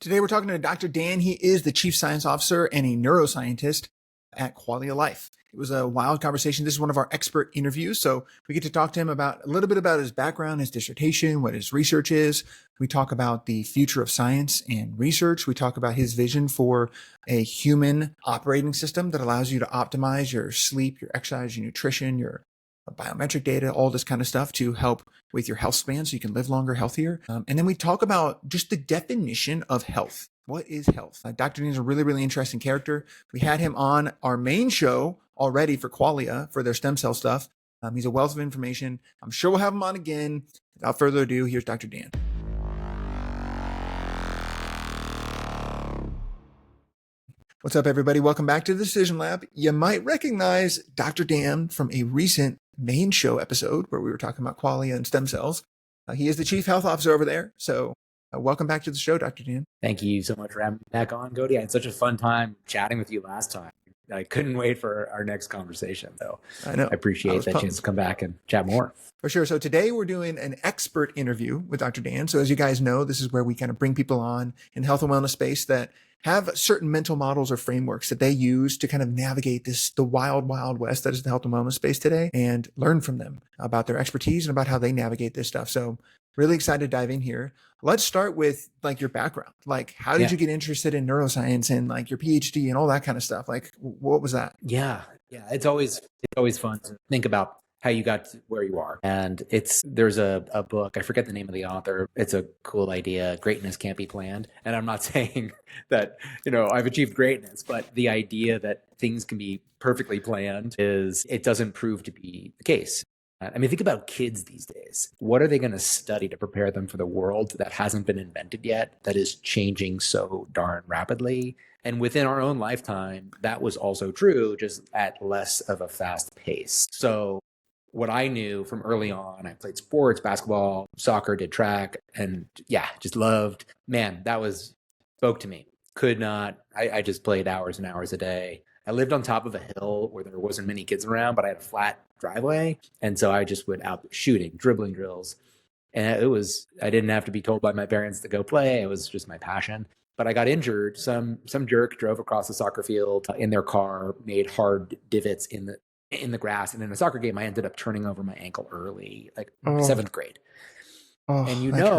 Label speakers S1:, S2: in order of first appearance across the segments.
S1: Today we're talking to Dr. Dan. He is the Chief Science Officer and a neuroscientist at Qualia Life. It was a wild conversation. This is one of our expert interviews. So we get to talk to him about a little bit about his background, his dissertation, what his research is. We talk about the future of science and research. We talk about his vision for a human operating system that allows you to optimize your sleep, your exercise, your nutrition, your biometric data, all this kind of stuff to help with your health span so you can live longer, healthier. And then we talk about just the definition of health. What is health? Dr. Dean is a really, really interesting character. We had him on our main show already for Qualia for their stem cell stuff. He's a wealth of information. I'm sure we'll have him on again. Without further ado, here's Dr. Dan. What's up, everybody? Welcome back to the Decision Lab. You might recognize Dr. Dan from a recent main show episode where we were talking about qualia and stem cells. He is the Chief Health Officer over there. So welcome back to the show, Dr. Dan.
S2: Thank you so much for having me back on, Cody. I had such a fun time chatting with you last time. I couldn't wait for our next conversation. So
S1: I know.
S2: I appreciate that chance to come back and chat more.
S1: For sure. So today we're doing an expert interview with Dr. Dan. So as you guys know, this is where we kind of bring people on in the health and wellness space that have certain mental models or frameworks that they use to kind of navigate the wild, wild west that is the health and wellness space today and learn from them about their expertise and about how they navigate this stuff. So really excited to dive in here. Let's start with like your background. Like, how did you get interested in neuroscience and like your PhD and all that kind of stuff? Like, what was that?
S2: Yeah. It's always fun to think about how you got to where you are. And there's a book, I forget the name of the author. It's a cool idea. Greatness can't be planned. And I'm not saying that, I've achieved greatness, but the idea that things can be perfectly planned it doesn't prove to be the case. I mean, think about kids these days. What are they going to study to prepare them for the world that hasn't been invented yet, that is changing so darn rapidly? And within our own lifetime, that was also true, just at less of a fast pace. So what I knew from early on, I played sports, basketball, soccer, did track, and just loved, spoke to me. I just played hours and hours a day. I lived on top of a hill where there wasn't many kids around, but I had a flat driveway. And so I just went out shooting, dribbling drills. And I didn't have to be told by my parents to go play. It was just my passion. But I got injured. Some jerk drove across the soccer field in their car, made hard divots in the grass. And in a soccer game, I ended up turning over my ankle early, like 7th grade. And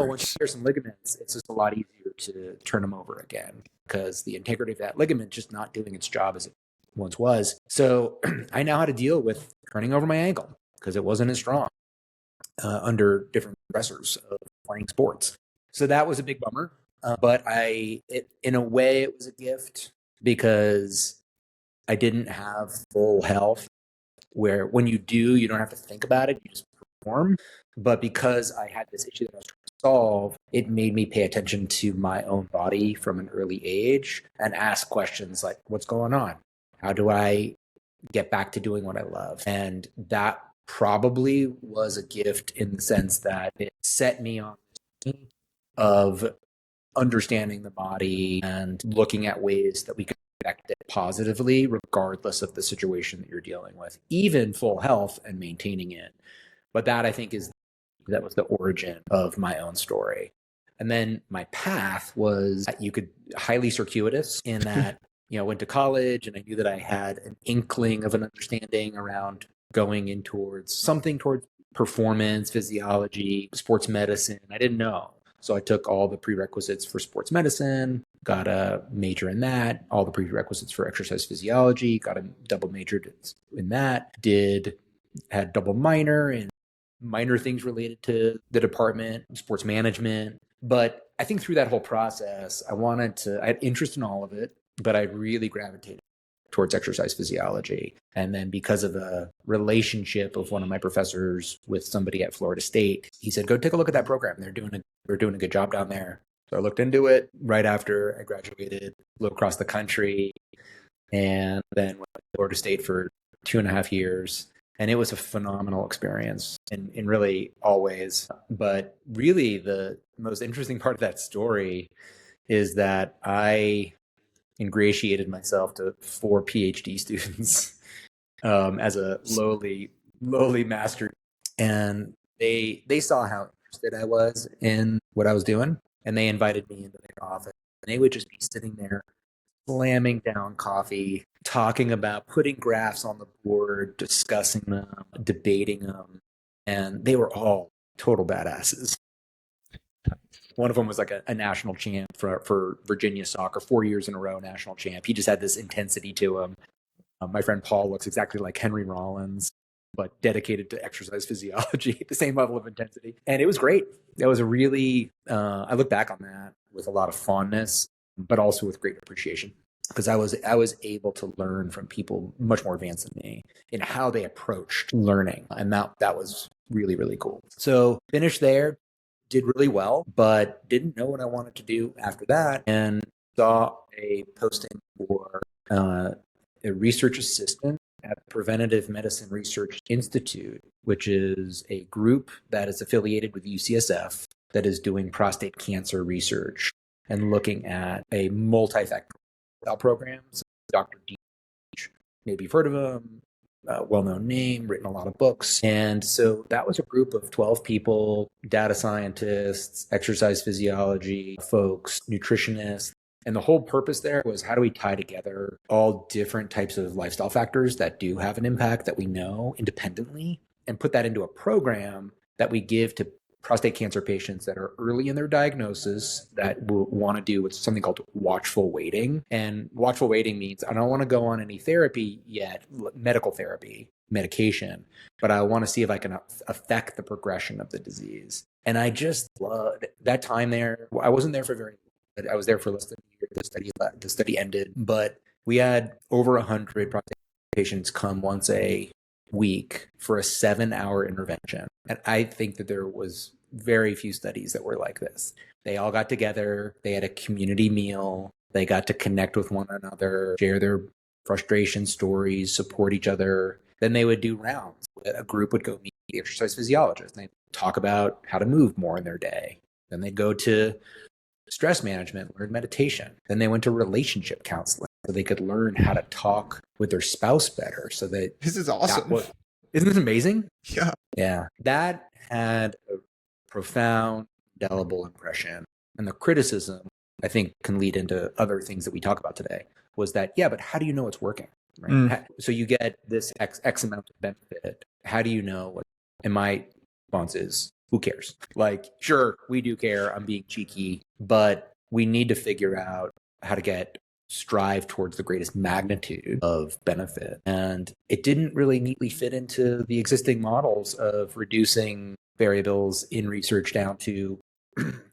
S2: once you tear some ligaments, it's just a lot easier to turn them over again because the integrity of that ligament just not doing its job as it once was. So I now had to deal with turning over my ankle because it wasn't as strong under different stressors of playing sports. So that was a big bummer. But in a way, it was a gift because I didn't have full health where when you do, you don't have to think about it. You just perform. But because I had this issue that I was trying to solve, it made me pay attention to my own body from an early age and ask questions like, what's going on? How do I get back to doing what I love? And that probably was a gift in the sense that it set me on the journey of understanding the body and looking at ways that we could affect it positively, regardless of the situation that you're dealing with, even full health and maintaining it. But that I think that was the origin of my own story. And then my path was, you could highly circuitous in that, I went to college and I knew that I had an inkling of an understanding around going in towards performance, physiology, sports medicine. I didn't know. So I took all the prerequisites for sports medicine, got a major in that, all the prerequisites for exercise physiology, got a double majored in that, had double minor in minor things related to the department, sports management. But I think through that whole process, I had interest in all of it, but I really gravitated towards exercise physiology. And then because of a relationship of one of my professors with somebody at Florida State, he said, go take a look at that program. They're doing a good job down there. So I looked into it right after I graduated, flew across the country, and then went to Florida State for 2.5 years. And it was a phenomenal experience in really all ways. But really the most interesting part of that story is that I ingratiated myself to 4 PhD students as a lowly master. And they saw how interested I was in what I was doing. And they invited me into their office And they would just be sitting there slamming down coffee, talking about putting graphs on the board, discussing them, debating them. And they were all total badasses. One of them was like a national champ for Virginia soccer, 4 years in a row, national champ. He just had this intensity to him. My friend Paul looks exactly like Henry Rollins, but dedicated to exercise physiology, the same level of intensity. And it was great. That was a really, I look back on that with a lot of fondness, but also with great appreciation, because I was able to learn from people much more advanced than me in how they approached learning. And that was really, really cool. So finished there, did really well, but didn't know what I wanted to do after that, and saw a posting for a research assistant at the Preventative Medicine Research Institute, which is a group that is affiliated with UCSF that is doing prostate cancer research and looking at a multifactorial program. So Dr. D, maybe you've heard of him, well-known name, written a lot of books. And so that was a group of 12 people, data scientists, exercise physiology folks, nutritionists. And the whole purpose there was, how do we tie together all different types of lifestyle factors that do have an impact that we know independently, and put that into a program that we give to prostate cancer patients that are early in their diagnosis that will want to do what's something called watchful waiting. And watchful waiting means I don't want to go on any therapy yet, medical therapy, medication, but I want to see if I can affect the progression of the disease. And I just loved that time there. I wasn't there for very long. I was there for less than a year. The study ended, but we had over 100 prostate patients come once a week for a 7-hour intervention. And I think that there was very few studies that were like this. They all got together, they had a community meal, they got to connect with one another, share their frustration stories, support each other. Then they would do rounds. A group would go meet the exercise physiologist, and they'd talk about how to move more in their day. Then they'd go to stress management, learn meditation. Then they went to relationship counseling, so they could learn how to talk with their spouse better. So that
S1: This is awesome.
S2: Isn't this amazing?
S1: Yeah.
S2: Yeah. That had a profound, indelible impression. And the criticism, I think, can lead into other things that we talk about today, was that, yeah, but how do you know it's working? Right? So you get this X amount of benefit. How do you know what? And my response is, who cares? Like, sure, we do care. I'm being cheeky, but we need to figure out how to strive towards the greatest magnitude of benefit. And it didn't really neatly fit into the existing models of reducing variables in research down to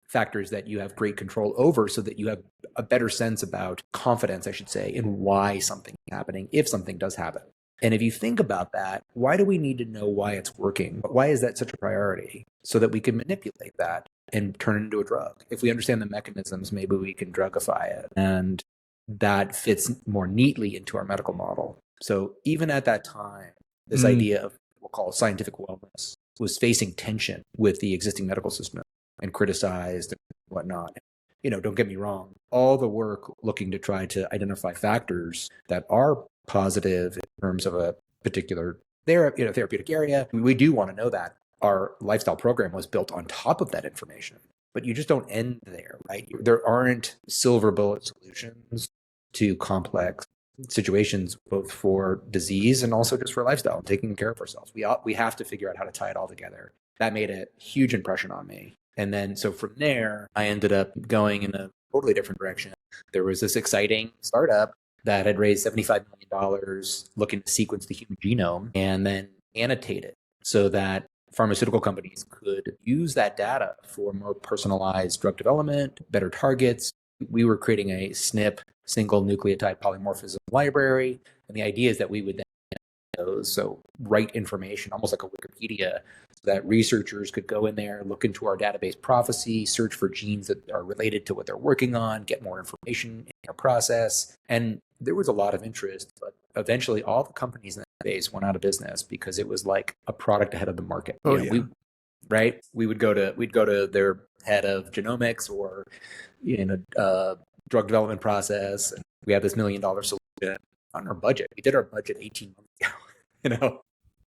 S2: factors that you have great control over, so that you have a better sense about confidence, I should say, in why something is happening, if something does happen. And if you think about that, why do we need to know why it's working? Why is that such a priority? So that we can manipulate that and turn it into a drug. If we understand the mechanisms, maybe we can drugify it. And that fits more neatly into our medical model. So even at that time, this idea of what we'll call scientific wellness was facing tension with the existing medical system and criticized and whatnot. Don't get me wrong, all the work looking to try to identify factors that are positive in terms of a particular therapeutic area, we do want to know that. Our lifestyle program was built on top of that information. But you just don't end there, right? There aren't silver bullet solutions to complex situations, both for disease and also just for lifestyle and taking care of ourselves. We have to figure out how to tie it all together. That made a huge impression on me. And then, so from there, I ended up going in a totally different direction. There was this exciting startup that had raised $75 million looking to sequence the human genome and then annotate it so that pharmaceutical companies could use that data for more personalized drug development, better targets. We were creating a SNP, single nucleotide polymorphism library. And the idea is that we would then write information, almost like a Wikipedia, so that researchers could go in there, look into our database prophecy, search for genes that are related to what they're working on, get more information in our process. And there was a lot of interest, but eventually all the companies in that space went out of business because it was like a product ahead of the market. We'd go to their head of genomics or drug development process, and we have this $1 million solution on our budget. We did our budget 18 months ago,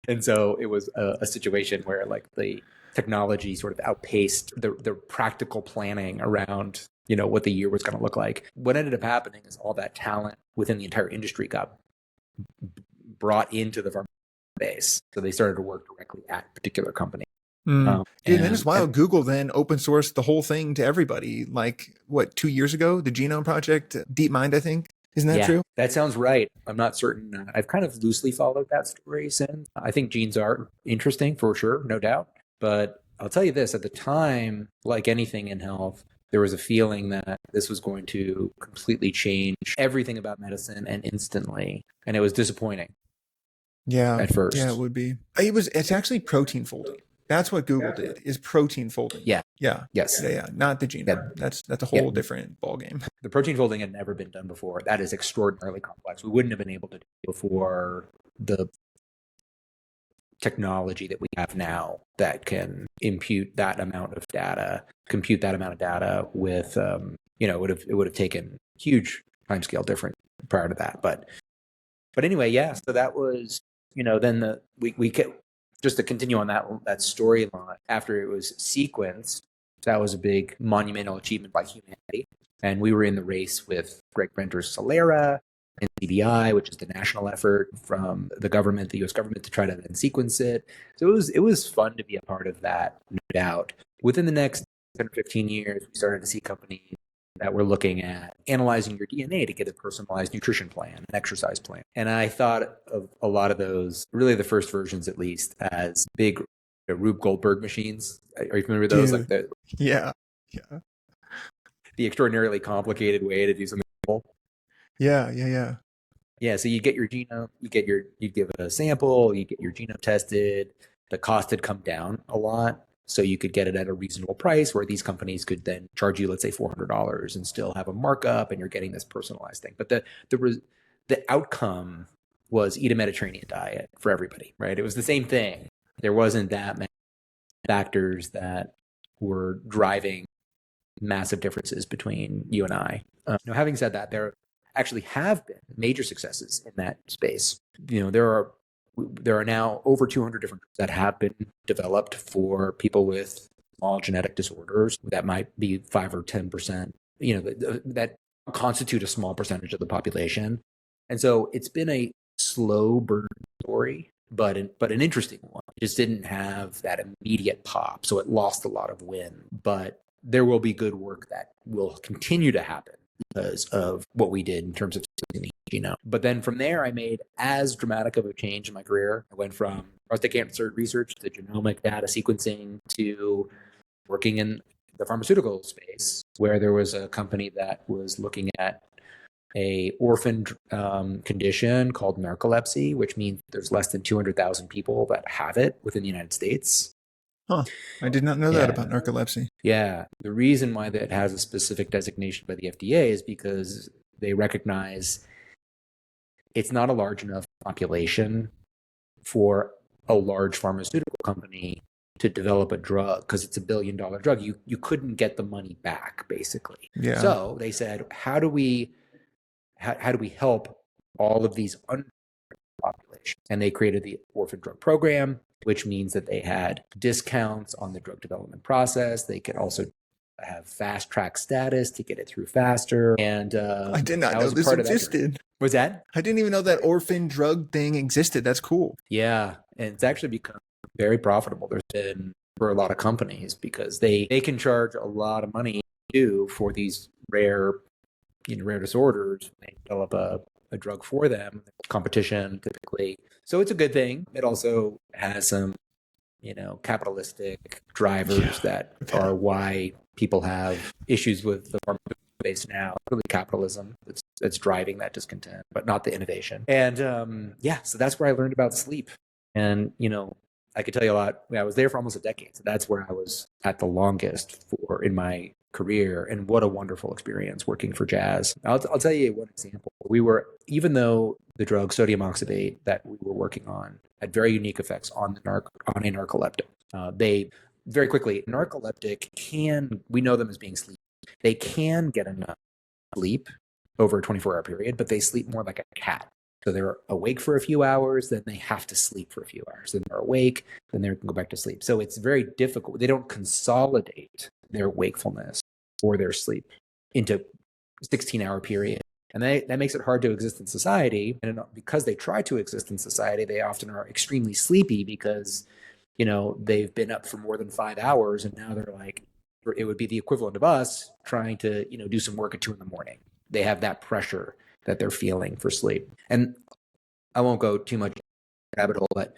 S2: And so it was a situation where like the technology sort of outpaced the practical planning around what the year was going to look like. What ended up happening is all that talent within the entire industry got brought into the pharma base. So they started to work directly at a particular company.
S1: Dude, and then it's wild. Google then open sourced the whole thing to everybody. Like, what, 2 years ago? The Genome Project, DeepMind, I think. Isn't that true?
S2: That sounds right. I'm not certain. I've kind of loosely followed that story since. I think genes are interesting for sure, no doubt. But I'll tell you this, at the time, like anything in health, there was a feeling that this was going to completely change everything about medicine and instantly. And it was disappointing.
S1: Yeah.
S2: At first.
S1: Yeah, it would be. It's actually protein folding. That's what Google did, is protein folding.
S2: Yeah.
S1: Yeah.
S2: Yes.
S1: Yeah. Not the genome. Yeah. That's a whole different ballgame.
S2: The protein folding had never been done before. That is extraordinarily complex. We wouldn't have been able to do it before the technology that we have now that can compute that amount of data with, it would have taken huge timescale difference prior to that. But anyway, yeah. So that was, then we just to continue on that storyline, after it was sequenced, that was a big monumental achievement by humanity. And we were in the race with Greg Brenter's Celera and CBI, which is the national effort from the government, the US government, to try to then sequence it. So it was fun to be a part of that, no doubt. Within the next 10 or 15 years, we started to see companies that were looking at analyzing your DNA to get a personalized nutrition plan, an exercise plan. And I thought of a lot of those, really the first versions at least, as big Rube Goldberg machines. Are you familiar with those?
S1: Dude.
S2: Like
S1: Yeah.
S2: The extraordinarily complicated way to do something simple.
S1: Yeah.
S2: Yeah, so you get your genome, you give it a sample, you get your genome tested. The cost had come down a lot. So you could get it at a reasonable price where these companies could then charge you, let's say, $400 and still have a markup, and you're getting this personalized thing. But the outcome was eat a Mediterranean diet for everybody, right? It was the same thing. There wasn't that many factors that were driving massive differences between you and I. Having said that, there actually have been major successes in that space. There are now over 200 different drugs that have been developed for people with small genetic disorders that might be 5 or 10%, that constitute a small percentage of the population. And so it's been a slow burn story, but an interesting one. It just didn't have that immediate pop. So it lost a lot of wind, but there will be good work that will continue to happen because of what we did in terms of the genome. But then from there, I made as dramatic of a change in my career. I went from prostate cancer research to genomic data sequencing to working in the pharmaceutical space, where there was a company that was looking at a orphan condition called narcolepsy, which means there's less than 200,000 people that have it within the United States.
S1: Huh. I did not know that about narcolepsy.
S2: Yeah. The reason why that has a specific designation by the FDA is because they recognize it's not a large enough population for a large pharmaceutical company to develop a drug, because it's $1 billion drug. You couldn't get the money back, basically.
S1: Yeah.
S2: So they said, how do we help all of these populations? And they created the Orphan Drug Program, which means that they had discounts on the drug development process. They could also have fast track status to get it through faster. And
S1: I did not know this existed.
S2: Was that?
S1: I didn't even know that orphan drug thing existed. That's cool.
S2: Yeah. And it's actually become very profitable. There's been for a lot of companies because they can charge a lot of money too for these rare disorders. They develop a drug for them, competition typically. So it's a good thing. It also has some, capitalistic drivers that are why people have issues with the pharmaceutical space now. Really capitalism that's driving that discontent, but not the innovation. And so that's where I learned about sleep. And, I could tell you a lot. I was there for almost a decade. So that's where I was at the longest in my career. And what a wonderful experience working for Jazz. I'll tell you one example. Even though the drug sodium oxybate that we were working on had very unique effects on a narcoleptic. They very quickly, narcoleptic we know them as being sleep. They can get enough sleep over a 24-hour period, but they sleep more like a cat. So they're awake for a few hours, then they have to sleep for a few hours. Then they're awake, then they can go back to sleep. So it's very difficult. They don't consolidate their wakefulness or their sleep. into 16-hour period. And that makes it hard to exist in society. And because they try to exist in society, they often are extremely sleepy because, they've been up for more than 5 hours. And now they're like, it would be the equivalent of us trying to, do some work at 2 a.m. They have that pressure that they're feeling for sleep. And I won't go too much rabbit hole, but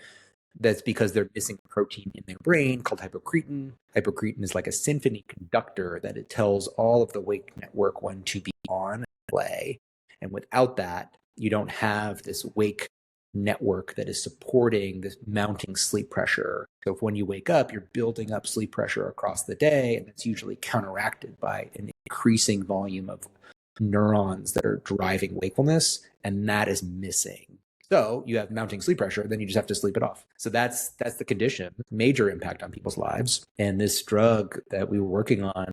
S2: that's because they're missing a protein in their brain called hypocretin. Hypocretin is like a symphony conductor that it tells all of the wake network when to be on and play. And without that, you don't have this wake network that is supporting this mounting sleep pressure. So if when you wake up, you're building up sleep pressure across the day, and it's usually counteracted by an increasing volume of neurons that are driving wakefulness, and that is missing. So you have mounting sleep pressure, then you just have to sleep it off. So that's the condition, major impact on people's lives. And this drug that we were working on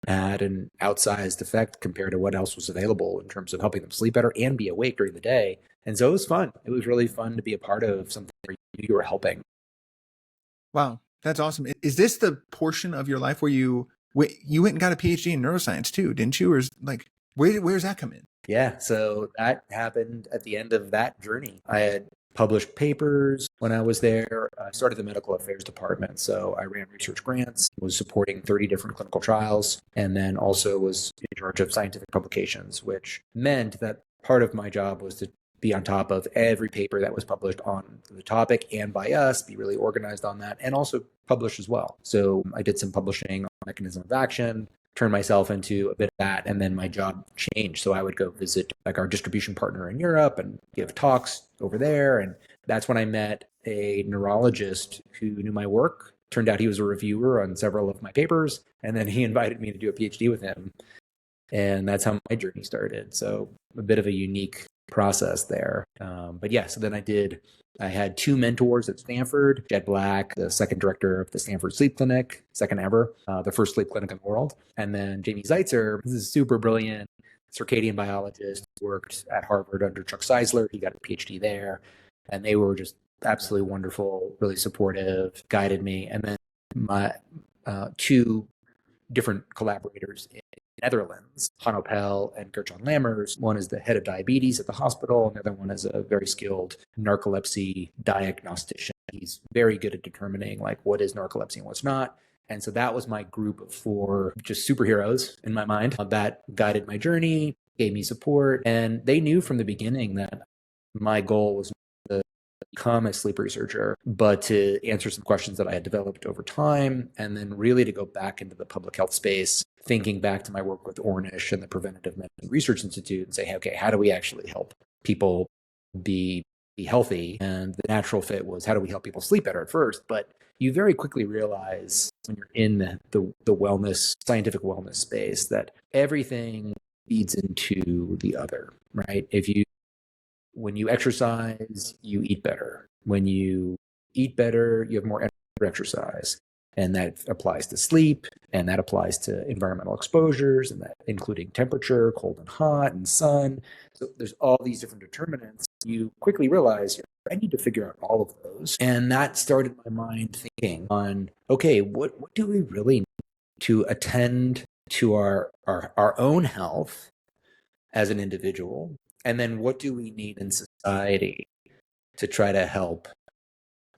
S2: had an outsized effect compared to what else was available in terms of helping them sleep better and be awake during the day. And so it was fun. It was really fun to be a part of something where you were helping.
S1: Wow, that's awesome. Is this the portion of your life where you went and got a PhD in neuroscience too, didn't you? Or is like, where's that come in?
S2: Yeah, so that happened at the end of that journey. I had published papers when I was there. I started the medical affairs department. So I ran research grants, was supporting 30 different clinical trials, and then also was in charge of scientific publications, which meant that part of my job was to be on top of every paper that was published on the topic and by us, be really organized on that, and also publish as well. So I did some publishing on mechanism of action, turned myself into a bit of that, and then my job changed. So I would go visit like our distribution partner in Europe and give talks over there. And that's when I met a neurologist who knew my work. Turned out he was a reviewer on several of my papers, and then he invited me to do a PhD with him. And that's how my journey started. So a bit of a unique process there. But yeah, so then I had 2 mentors at Stanford, Jed Black, the second director of the Stanford Sleep Clinic, second ever, the first sleep clinic in the world. And then Jamie Zeitzer, this is super brilliant circadian biologist, worked at Harvard under Chuck Seisler. He got a PhD there. And they were just absolutely wonderful, really supportive, guided me. And then my 2 different collaborators in Netherlands, Hanno Pell and Gert-Jan Lammers. One is the head of diabetes at the hospital, and the other one is a very skilled narcolepsy diagnostician. He's very good at determining like what is narcolepsy and what's not. And so that was my group of 4 just superheroes in my mind that guided my journey, gave me support. And they knew from the beginning that my goal was to become a sleep researcher, but to answer some questions that I had developed over time, and then really to go back into the public health space, thinking back to my work with Ornish and the Preventative Medicine Research Institute and say, hey, okay, how do we actually help people be healthy? And the natural fit was, how do we help people sleep better at first? But you very quickly realize when you're in the wellness, scientific wellness space, that everything feeds into the other, right? When you exercise, you eat better. When you eat better, you have more energy for exercise. And that applies to sleep, and that applies to environmental exposures, and that including temperature, cold and hot, and sun. So there's all these different determinants. You quickly realize, I need to figure out all of those. And that started my mind thinking on, okay, what do we really need to attend to our own health as an individual? And then what do we need in society to try to help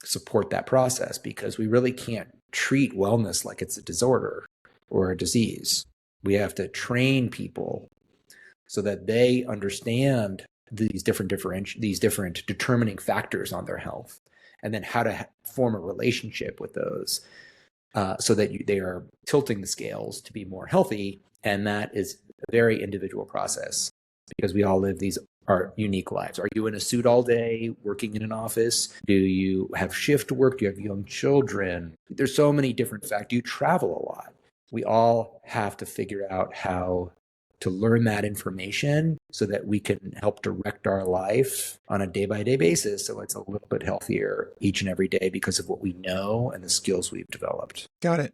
S2: support that process? Because we really can't treat wellness like it's a disorder or a disease. We have to train people so that they understand these different determining factors on their health, and then how to form a relationship with those so that they are tilting the scales to be more healthy. And that is a very individual process, because we all live our unique lives. Are you in a suit all day working in an office? Do you have shift work? Do you have young children? There's so many different factors. Do you travel a lot? We all have to figure out how to learn that information so that we can help direct our life on a day-by-day basis so it's a little bit healthier each and every day because of what we know and the skills we've developed.
S1: Got it.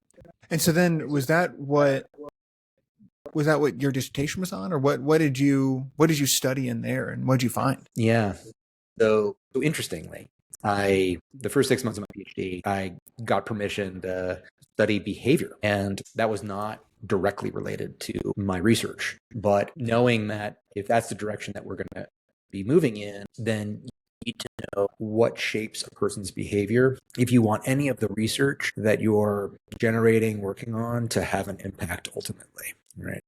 S1: And so then was that what your dissertation was on, or what did you study in there, and what did you find?
S2: Yeah. So interestingly, the first 6 months of my PhD, I got permission to study behavior. And that was not directly related to my research. But knowing that if that's the direction that we're going to be moving in, then you need to know what shapes a person's behavior if you want any of the research that you're generating, working on to have an impact ultimately, right?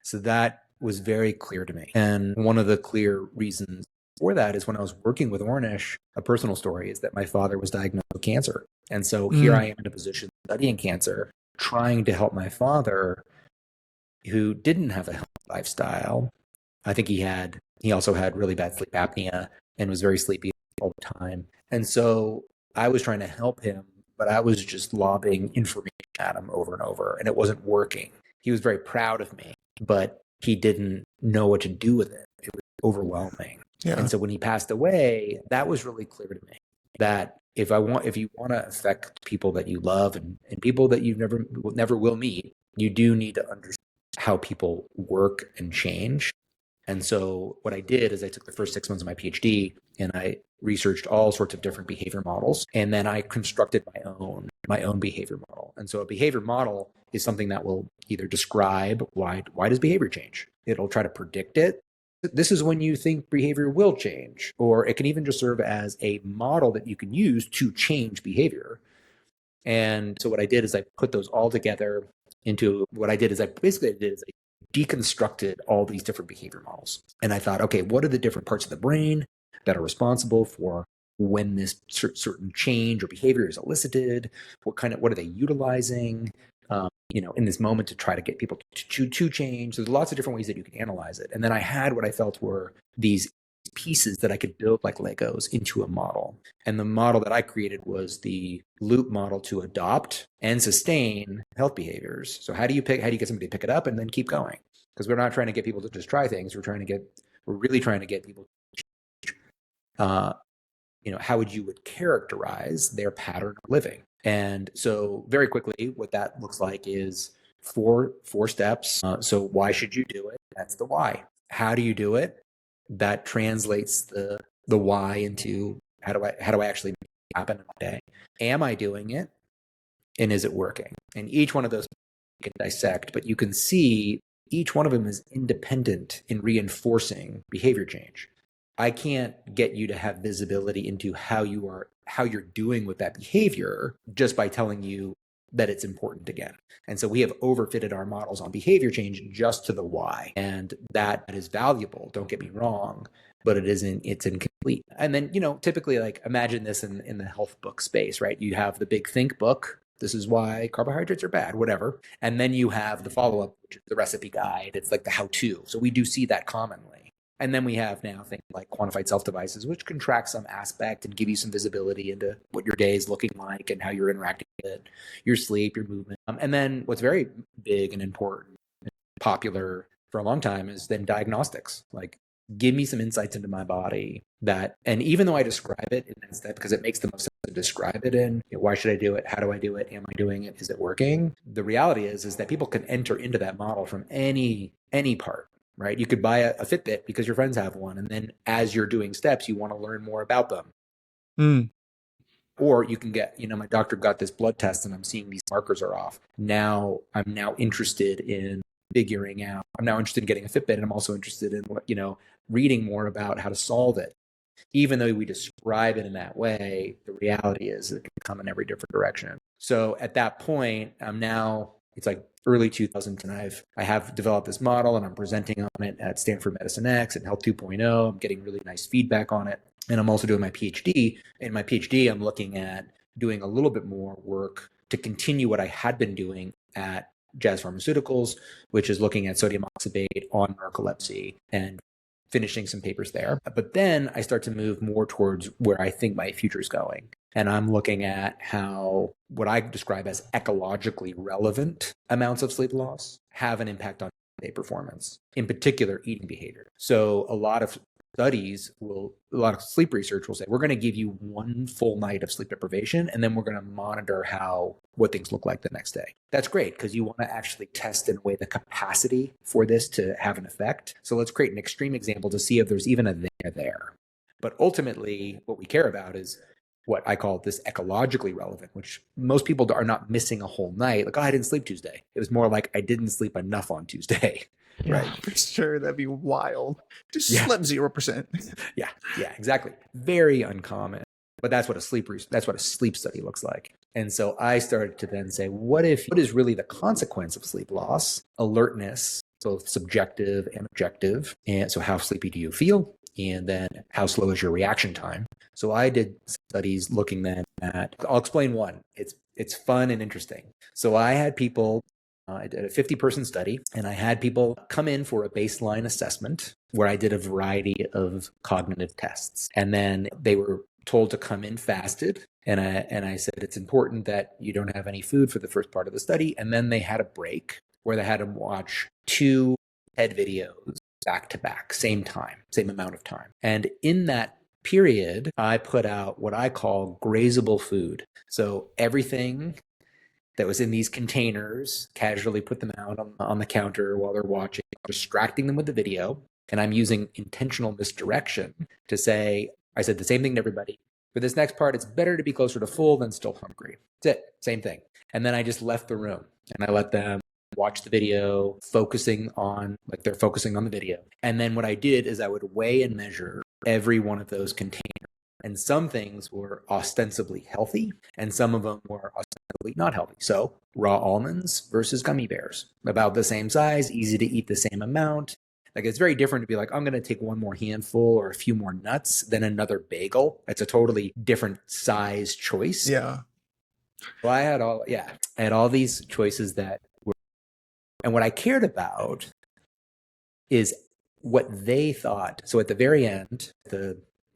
S2: So that was very clear to me. And one of the clear reasons for that is when I was working with Ornish, a personal story is that my father was diagnosed with cancer. And so here I am in a position studying cancer, trying to help my father who didn't have a healthy lifestyle. I think he also had really bad sleep apnea and was very sleepy all the time. And so I was trying to help him, but I was just lobbing information at him over and over, and it wasn't working. He was very proud of me, but he didn't know what to do with it. It was overwhelming. Yeah. And so when he passed away, that was really clear to me that if you want to affect people that you love and people that you never will meet, you do need to understand how people work and change. And so what I did is I took the first 6 months of my PhD and I researched all sorts of different behavior models. And then I constructed my own behavior model. And so a behavior model is something that will either describe why does behavior change? It'll try to predict it. This is when you think behavior will change, or it can even just serve as a model that you can use to change behavior. And so what I did is I put those all together into what I did is I deconstructed all these different behavior models. And I thought, okay, what are the different parts of the brain that are responsible for when this certain change or behavior is elicited? What are they utilizing, in this moment to try to get people to change? There's lots of different ways that you can analyze it. And then I had what I felt were these pieces that I could build like Legos into a model. And the model that I created was the loop model to adopt and sustain health behaviors. So how do you get somebody to pick it up and then keep going? Because we're not trying to get people to just try things. We're really trying to get people to how would characterize their pattern of living. And so very quickly, what that looks like is four steps. So why should you do it? That's the why. How do you do it? That translates the why into how do I actually make it happen in my day? Am I doing it? And is it working? And each one of those you can dissect, but you can see each one of them is independent in reinforcing behavior change. I can't get you to have visibility into how you're doing with that behavior just by telling you that it's important again. And so we have overfitted our models on behavior change just to the why. And that is valuable, don't get me wrong, but it's incomplete. And then, typically like imagine this in the health book space, right? You have the big think book. This is why carbohydrates are bad, whatever. And then you have the follow-up, which is the recipe guide. It's like the how-to. So we do see that commonly. And then we have now things like quantified self-devices, which can track some aspect and give you some visibility into what your day is looking like and how you're interacting with it, your sleep, your movement. And then what's very big and important and popular for a long time is then diagnostics. Like, give me some insights into my body and even though I describe it in that step, because it makes the most sense to describe it in, why should I do it? How do I do it? Am I doing it? Is it working? The reality is that people can enter into that model from any part. Right? You could buy a Fitbit because your friends have one. And then as you're doing steps, you want to learn more about them. Or you can get, my doctor got this blood test and I'm seeing these markers are off. Now I'm interested in figuring out, I'm now interested in getting a Fitbit, and I'm also interested in reading more about how to solve it. Even though we describe it in that way, the reality is it can come in every different direction. So at that point, it's like early 2000s, and I have developed this model and I'm presenting on it at Stanford Medicine X and Health 2.0. I'm getting really nice feedback on it. And I'm also doing my PhD. In my PhD, I'm looking at doing a little bit more work to continue what I had been doing at Jazz Pharmaceuticals, which is looking at sodium oxybate on narcolepsy and finishing some papers there. But then I start to move more towards where I think my future is going. And I'm looking at how what I describe as ecologically relevant amounts of sleep loss have an impact on day performance, in particular eating behavior. So a lot of sleep research will say, we're going to give you one full night of sleep deprivation, and then we're going to monitor what things look like the next day. That's great because you want to actually test in a way the capacity for this to have an effect. So let's create an extreme example to see if there's even a there. But ultimately, what we care about is what I call this ecologically relevant, which most people are not missing a whole night. Like, oh, I didn't sleep Tuesday. It was more like I didn't sleep enough on Tuesday.
S1: Yeah,
S2: Right.
S1: for sure. That'd be wild. Just
S2: Yeah.
S1: slept 0%.
S2: Yeah, exactly. Very uncommon. But that's what a sleep study looks like. And so I started to then say, what is really the consequence of sleep loss? Alertness, both subjective and objective. And so how sleepy do you feel? And then how slow is your reaction time? So I did studies looking then at, I'll explain one. It's fun and interesting. So I had people, I did a 50-person study, and I had people come in for a baseline assessment where I did a variety of cognitive tests. And then they were told to come in fasted. And I said, it's important that you don't have any food for the first part of the study. And then they had a break where they had to watch 2 TED videos back to back, same time, same amount of time. And in that period, I put out what I call grazable food. So everything that was in these containers, casually put them out on the counter while they're watching, distracting them with the video. And I'm using intentional misdirection to say, I said the same thing to everybody. For this next part, it's better to be closer to full than still hungry. That's it, same thing. And then I just left the room and I let them watch the video, focusing on the video. And then what I did is I would weigh and measure every one of those containers. And some things were ostensibly healthy, and some of them were ostensibly not healthy. So raw almonds versus gummy bears, about the same size, easy to eat the same amount. Like, it's very different to be like, I'm going to take one more handful or a few more nuts than another bagel. It's a totally different size choice.
S1: Yeah.
S2: So I had all these choices that were, and what I cared about is what they thought. So at the very end,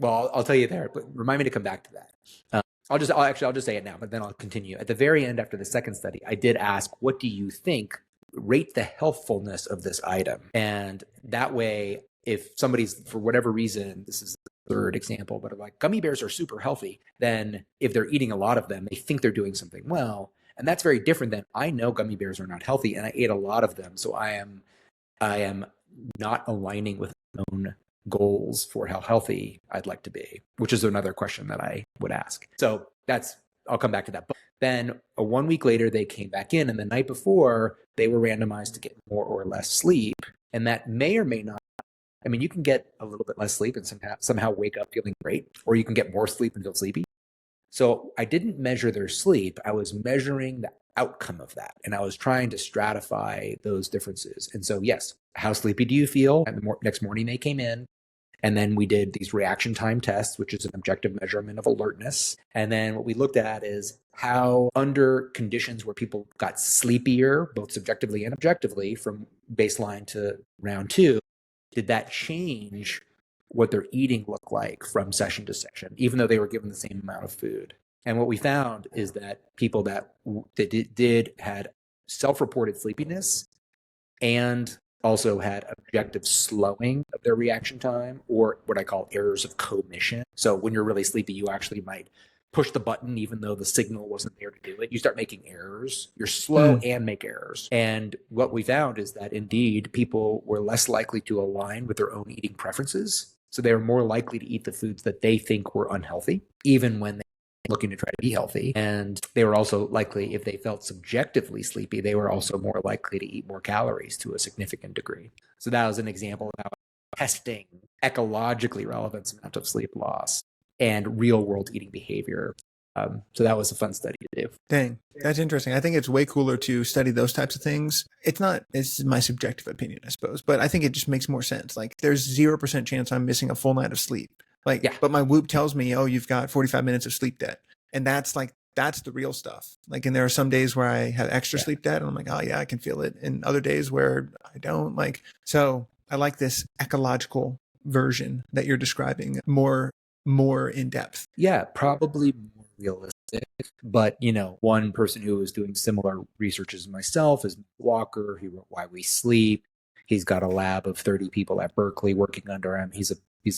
S2: I'll tell you there, but remind me to come back to that. I'll just say it now, but then I'll continue. At the very end, after the second study, I did ask, what do you think? Rate the healthfulness of this item. And that way, if somebody's, for whatever reason, this is the third example, but like gummy bears are super healthy, then if they're eating a lot of them, they think they're doing something well. And that's very different than, I know gummy bears are not healthy and I ate a lot of them. So I am not aligning with my own goals for how healthy I'd like to be, which is another question that I would ask. So I'll come back to that. But then 1 week later, they came back in, and the night before, they were randomized to get more or less sleep. And that may or may not, I mean, you can get a little bit less sleep and somehow wake up feeling great, or you can get more sleep and feel sleepy. So I didn't measure their sleep. I was measuring the outcome of that. And I was trying to stratify those differences. And so, yes, how sleepy do you feel? And the next morning they came in. And then we did these reaction time tests, which is an objective measurement of alertness. And then what we looked at is how, under conditions where people got sleepier, both subjectively and objectively, from baseline to round 2, did that change what their eating looked like from session to session, even though they were given the same amount of food. And what we found is that people that had self-reported sleepiness and also had objective slowing of their reaction time, or what I call errors of commission. So when you're really sleepy, you actually might push the button even though the signal wasn't there to do it. You start making errors. You're slow and make errors. And what we found is that indeed people were less likely to align with their own eating preferences. So they were more likely to eat the foods that they think were unhealthy, even when looking to try to be healthy. And they were also likely, if they felt subjectively sleepy, they were also more likely to eat more calories to a significant degree. So that was an example of how testing ecologically relevant amount of sleep loss and real world eating behavior. So that was a fun study to do.
S1: Dang, that's interesting. I think it's way cooler to study those types of things. It's my subjective opinion, I suppose, but I think it just makes more sense. Like, there's 0% chance I'm missing a full night of sleep. But my Whoop tells me, oh, you've got 45 minutes of sleep debt. And that's the real stuff. Like, and there are some days where I have extra sleep debt and I'm like, oh yeah, I can feel it. And other days where I don't. So I like this ecological version that you're describing more in depth.
S2: Yeah, probably more realistic. But, one person who was doing similar research as myself is Walker. He wrote Why We Sleep. He's got a lab of 30 people at Berkeley working under him. He's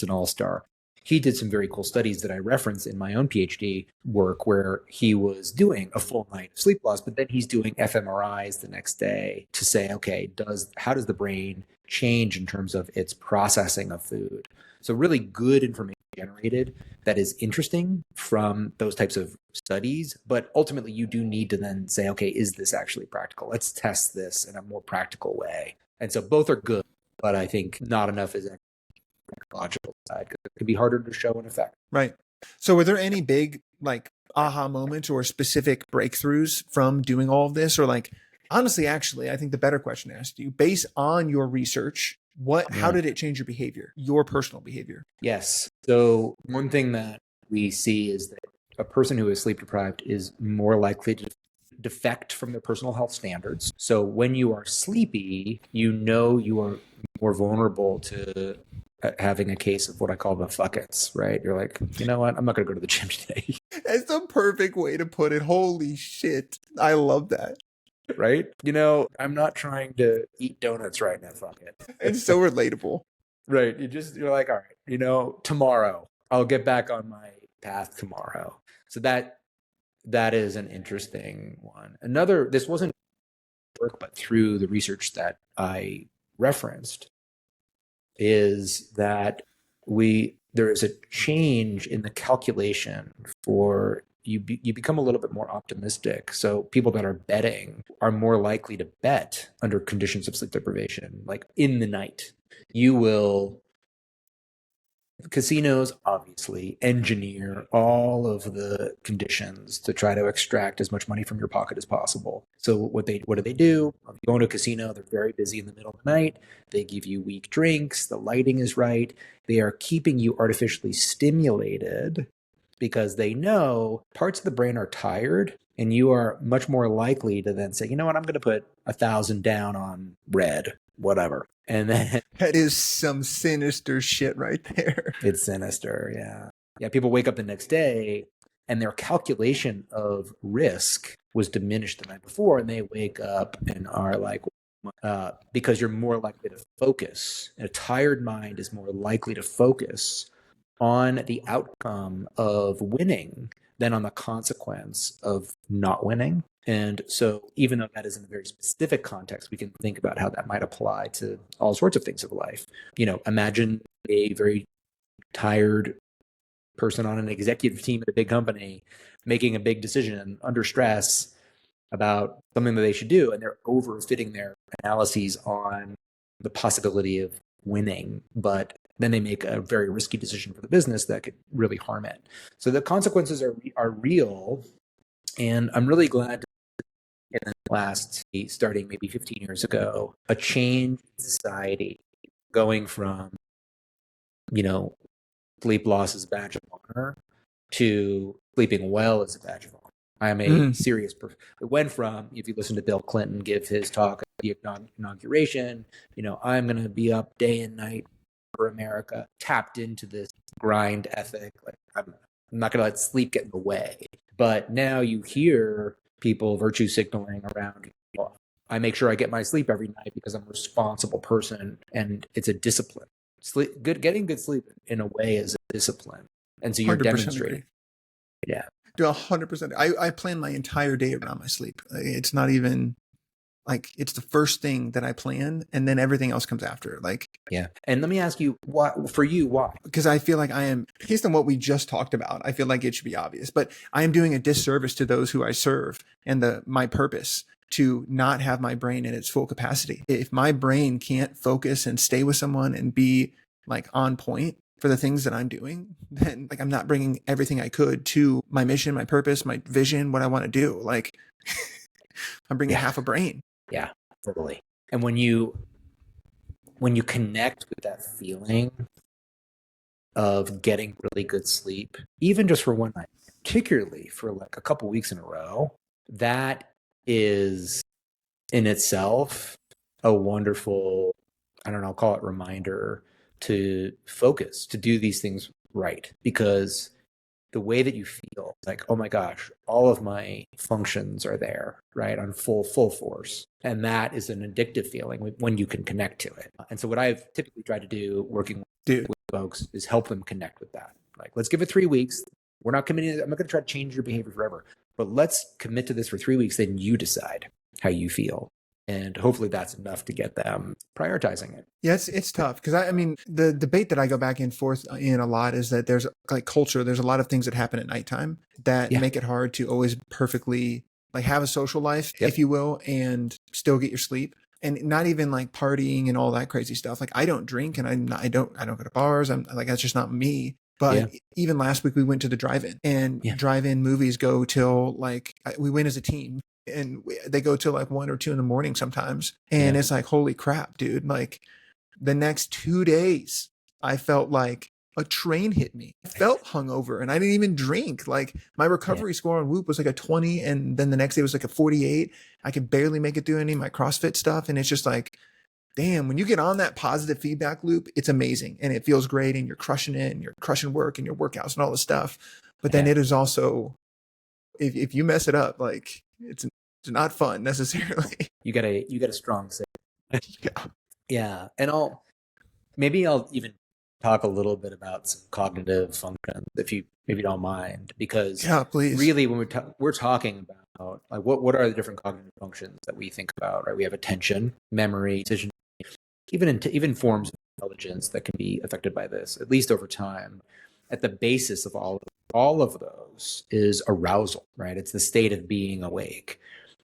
S2: an all-star. He did some very cool studies that I reference in my own PhD work where he was doing a full night of sleep loss, but then he's doing fMRIs the next day to say, okay, how does the brain change in terms of its processing of food? So really good information generated that is interesting from those types of studies. But ultimately, you do need to then say, okay, is this actually practical? Let's test this in a more practical way. And so both are good, but I think not enough is logical side because it can be harder to show an effect.
S1: Right. So were there any big like aha moments or specific breakthroughs from doing all of this? Or like, honestly, actually, I think the better question to ask you, based on your research, how did it change your behavior, your personal behavior?
S2: Yes. So one thing that we see is that a person who is sleep deprived is more likely to defect from their personal health standards. So when you are sleepy, you know you are more vulnerable to having a case of what I call the fuckets, right? You're like, you know what? I'm not going to go to the gym today.
S1: That's the perfect way to put it. Holy shit. I love that.
S2: Right? You know, I'm not trying to eat donuts right now. Fuck it.
S1: It's so relatable.
S2: Right. You're like, all right, you know, tomorrow I'll get back on my path tomorrow. So that is an interesting one. This wasn't work, but through the research that I referenced, is that there is a change in the calculation for you become a little bit more optimistic. So people that are betting are more likely to bet under conditions of sleep deprivation, like in the night. Casinos obviously engineer all of the conditions to try to extract as much money from your pocket as possible. So what do they do? If you go into a casino, they're very busy in the middle of the night. They give you weak drinks. The lighting is right. They are keeping you artificially stimulated because they know parts of the brain are tired, and you are much more likely to then say, you know what, I'm going to put 1,000 down on red, whatever. And then
S1: that is some sinister shit right there.
S2: It's sinister. Yeah. Yeah. People wake up the next day and their calculation of risk was diminished the night before. And they wake up and are like, because you're more likely to focus. A tired mind is more likely to focus on the outcome of winning than on the consequence of not winning. And so even though that is in a very specific context, we can think about how that might apply to all sorts of things of life. You know, imagine a very tired person on an executive team at a big company making a big decision under stress about something that they should do, and they're overfitting their analyses on the possibility of winning, but then they make a very risky decision for the business that could really harm it. So the consequences are real, and I'm really glad in the last, starting maybe 15 years ago, a change in society going from, you know, sleep loss as a badge of honor to sleeping well as a badge of honor. I am a serious person. It went from, if you listen to Bill Clinton give his talk at the inauguration, you know, I'm going to be up day and night for America, tapped into this grind ethic. Like I'm not going to let sleep get in the way. But now you hear people virtue signaling around, well, I make sure I get my sleep every night because I'm a responsible person, and it's a discipline. Getting good sleep in a way is a discipline, and so you're demonstrating. Yeah,
S1: do 100%. I plan my entire day around my sleep. It's not even like it's the first thing that I plan, and then everything else comes after. Like,
S2: yeah. And let me ask you, why? Because
S1: I feel like I am, based on what we just talked about, I feel like it should be obvious, but I am doing a disservice to those who I serve and my purpose to not have my brain in its full capacity. If my brain can't focus and stay with someone and be like on point for the things that I'm doing, then like I'm not bringing everything I could to my mission, my purpose, my vision, what I want to do. Like I'm bringing half a brain.
S2: Yeah, totally. And when you connect with that feeling of getting really good sleep, even just for one night, particularly for like a couple weeks in a row, that is in itself a wonderful, I don't know, I'll call it reminder to focus, to do these things right. Because the way that you feel, like, oh my gosh, all of my functions are there, right, on full force. And that is an addictive feeling when you can connect to it. And so what I've typically tried to do working with folks is help them connect with that. Like, let's give it 3 weeks. We're not committing. I'm not going to try to change your behavior forever, but let's commit to this for 3 weeks. Then you decide how you feel. And hopefully that's enough to get them prioritizing it.
S1: Yeah, it's tough because I mean the debate that I go back and forth in a lot is that there's like culture. There's a lot of things that happen at nighttime that
S2: Yeah.
S1: make it hard to always perfectly like have a social life,
S2: Yep.
S1: if you will, and still get your sleep. And not even like partying and all that crazy stuff. Like I don't drink and I don't go to bars. I'm like that's just not me. But even last week we went to the drive-in, and drive-in movies go till like we went as a team, and they go till like 1 or 2 in the morning sometimes. And it's like, holy crap, dude! Like the next 2 days, I felt like a train hit me. I felt hungover, and I didn't even drink. Like my recovery score on Whoop was like a 20, and then the next day was like a 48. I could barely make it through any of my CrossFit stuff, and it's just like, damn, when you get on that positive feedback loop, it's amazing and it feels great, and you're crushing it, and you're crushing work and your workouts and all this stuff. But then it is also, if you mess it up, like it's not fun necessarily.
S2: You get a strong signal.
S1: Yeah.
S2: And I'll even talk a little bit about some cognitive functions, if you don't mind, because
S1: please.
S2: Really when we're talking about like what are the different cognitive functions that we think about, right? We have attention, memory, decision, even forms of intelligence that can be affected by this, at least over time. At the basis of all of those is arousal, right? It's the state of being awake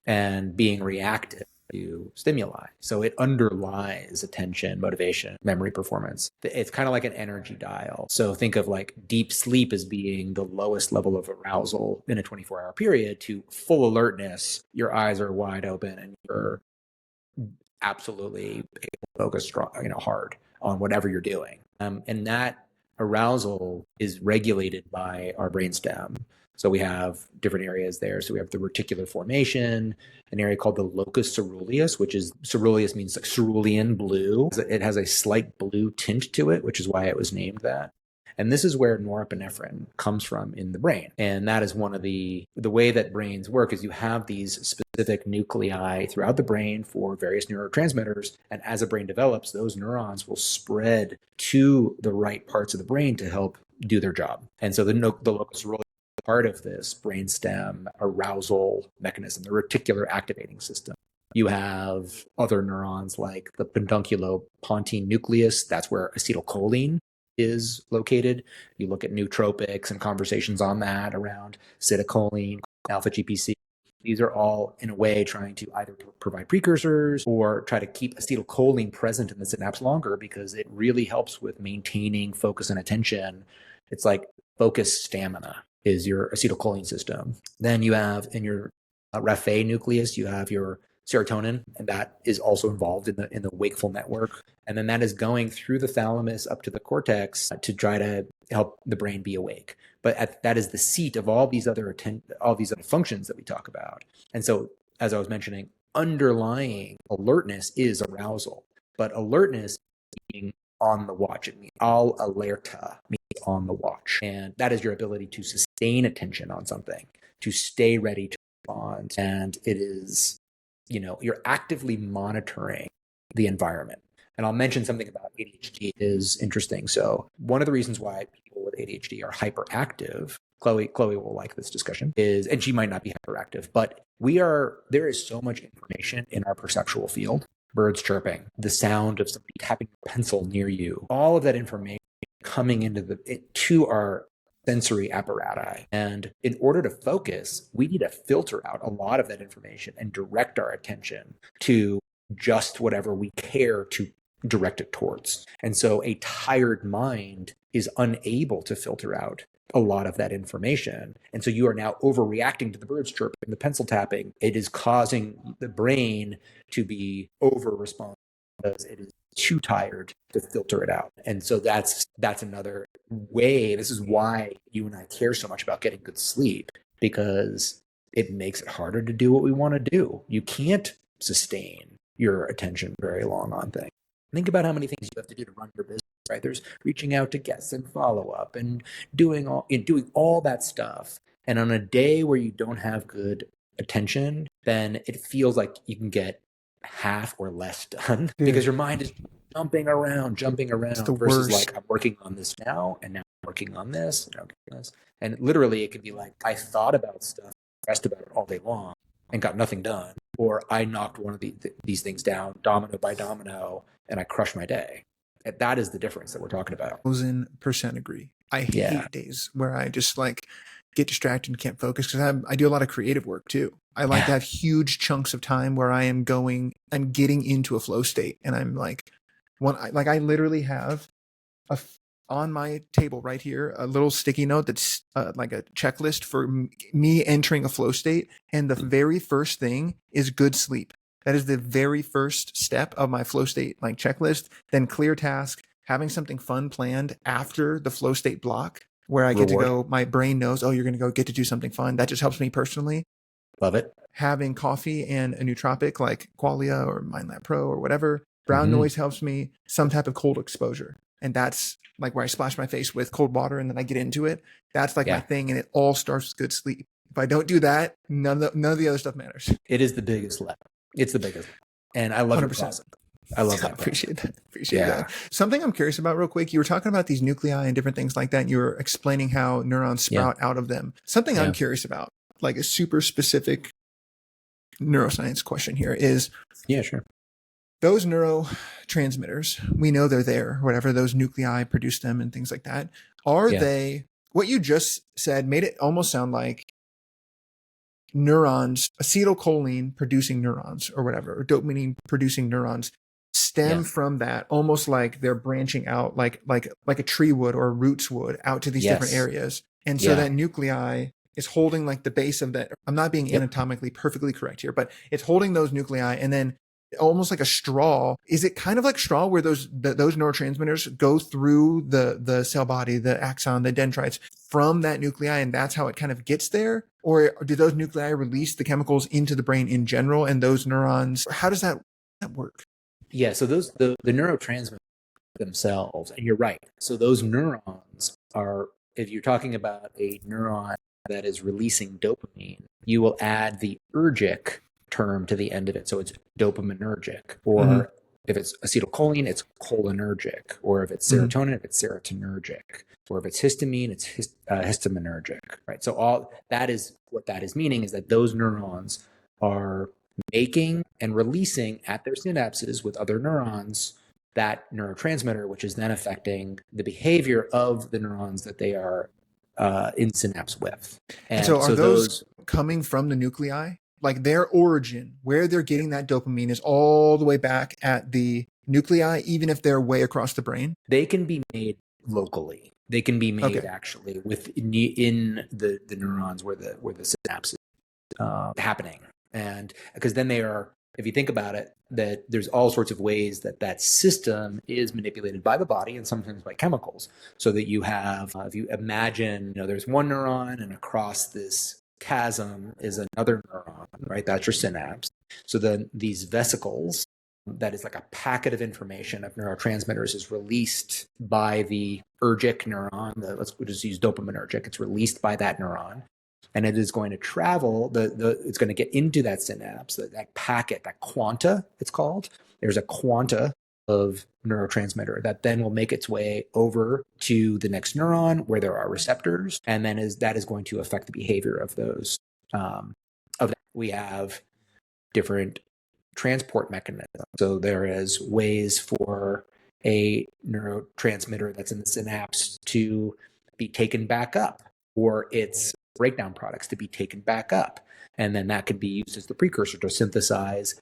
S2: and being reactive to stimuli. So it underlies attention, motivation, memory, performance. It's kind of like an energy dial. So think of like deep sleep as being the lowest level of arousal in a 24-hour period to full alertness. Your eyes are wide open and you're absolutely focused strong, hard on whatever you're doing. And that arousal is regulated by our brainstem. So we have different areas there. So we have the reticular formation, an area called the locus ceruleus, which is, ceruleus means like cerulean blue. It has a slight blue tint to it, which is why it was named that. And this is where norepinephrine comes from in the brain. And that is one of the way that brains work is you have these specific nuclei throughout the brain for various neurotransmitters. And as a brain develops, those neurons will spread to the right parts of the brain to help do their job. And so the locus ceruleus is part of this brainstem arousal mechanism, the reticular activating system. You have other neurons like the pedunculopontine nucleus. That's where acetylcholine is located. You look at nootropics and conversations on that around acetylcholine, alpha GPC. These are all in a way trying to either provide precursors or try to keep acetylcholine present in the synapse longer because it really helps with maintaining focus and attention. It's like focus stamina is your acetylcholine system. Then you have in your Raphe nucleus, you have your serotonin, and that is also involved in the wakeful network. And then that is going through the thalamus up to the cortex to try to help the brain be awake. But that is the seat of all these other functions that we talk about. And so, as I was mentioning, underlying alertness is arousal. But alertness being on the watch, it means al alerta, means on the watch. And that is your ability to sustain attention on something, to stay ready to respond. And it is, you're actively monitoring the environment. And I'll mention something about ADHD is interesting. So one of the reasons why people with ADHD are hyperactive, Chloe will like this discussion, and she might not be hyperactive, but there is so much information in our perceptual field. Birds chirping, the sound of somebody tapping a pencil near you, all of that information coming to our sensory apparatus. And in order to focus, we need to filter out a lot of that information and direct our attention to just whatever we care to direct it towards. And so a tired mind is unable to filter out a lot of that information. And so you are now overreacting to the birds chirping, the pencil tapping. It is causing the brain to be over-responsive because it is too tired to filter it out. And so that's another way. This is why you and I care so much about getting good sleep, because it makes it harder to do what we want to do. You can't sustain your attention very long on things. Think about how many things you have to do to run your business, right? There's reaching out to guests and follow up and doing all that stuff. And on a day where you don't have good attention, then it feels like you can get half or less done because your mind is jumping around versus like, I'm working on this now, and now I'm working on this, and literally it could be like, I thought about stuff, stressed about it all day long and got nothing done. or I knocked one of these things down domino by domino and I crushed my day. That is the difference that we're talking about.
S1: 1000% agree. I
S2: Yeah.
S1: hate days where I just like get distracted and can't focus, because I do a lot of creative work too. I like to have huge chunks of time where I'm getting into a flow state, and I'm like, I literally have on my table right here a little sticky note that's like a checklist for me entering a flow state, and the very first thing is good sleep. That is the very first step of my flow state like checklist. Then clear task, having something fun planned after the flow state block where I get to go, my brain knows, oh, you're going to go get to do something fun. That just helps me personally.
S2: Love it.
S1: Having coffee and a nootropic like Qualia or MindLab Pro or whatever. Brown noise helps me. Some type of cold exposure. And that's like where I splash my face with cold water and then I get into it. That's like my thing. And it all starts with good sleep. If I don't do that, none of the other stuff matters.
S2: It is the biggest lever. It's the biggest. And I love 100%. I love that.
S1: Appreciate that. Something I'm curious about real quick. You were talking about these nuclei and different things like that. And you were explaining how neurons sprout out of them. Something I'm curious about, like a super specific neuroscience question here is,
S2: sure.
S1: Those neurotransmitters, we know they're there, whatever, those nuclei produce them and things like that. Are they, what you just said made it almost sound like neurons, acetylcholine producing neurons or whatever, or dopamine producing neurons stem from that, almost like they're branching out like a tree would or roots would out to these different areas. And so that nuclei is holding like the base of that. I'm not being anatomically perfectly correct here, but it's holding those nuclei, and then almost like a straw. Is it kind of like straw where those neurotransmitters go through the cell body, the axon, the dendrites from that nuclei, and that's how it kind of gets there? Or do those nuclei release the chemicals into the brain in general, and those neurons, how does that work?
S2: Yeah, so the neurotransmitters themselves, and you're right. So those neurons are, if you're talking about a neuron that is releasing dopamine, you will add the ergic term to the end of it. So it's dopaminergic, or if it's acetylcholine, it's cholinergic, or if it's serotonin, it's serotonergic, or if it's histamine, it's histaminergic, right? So all that is what that is meaning is that those neurons are making and releasing at their synapses with other neurons that neurotransmitter, which is then affecting the behavior of the neurons that they are in synapse with.
S1: And so are those coming from the nuclei? Like their origin, where they're getting that dopamine is all the way back at the nuclei, even if they're way across the brain?
S2: They can be made locally. They can be made actually in the neurons where the synapse is happening. And because then they are, if you think about it, that there's all sorts of ways that system is manipulated by the body and sometimes by chemicals. So that you have, if you imagine, there's one neuron and across this chasm is another neuron, right? That's your synapse. So then these vesicles, that is like a packet of information of neurotransmitters, is released by the ergic neuron. Let's just use dopaminergic. It's released by that neuron, and it is going to travel. It's going to get into that synapse. That packet, that quanta, it's called. There's a quanta of neurotransmitter that then will make its way over to the next neuron where there are receptors, and then that is going to affect the behavior of those. We have different transport mechanisms. So there is ways for a neurotransmitter that's in the synapse to be taken back up, or its breakdown products to be taken back up, and then that can be used as the precursor to synthesize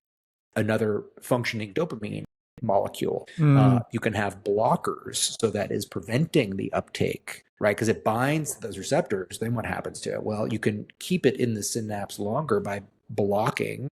S2: another functioning dopamine molecule. You can have blockers, so that is preventing the uptake, right? Because it binds to those receptors. Then what happens to it? Well, you can keep it in the synapse longer by blocking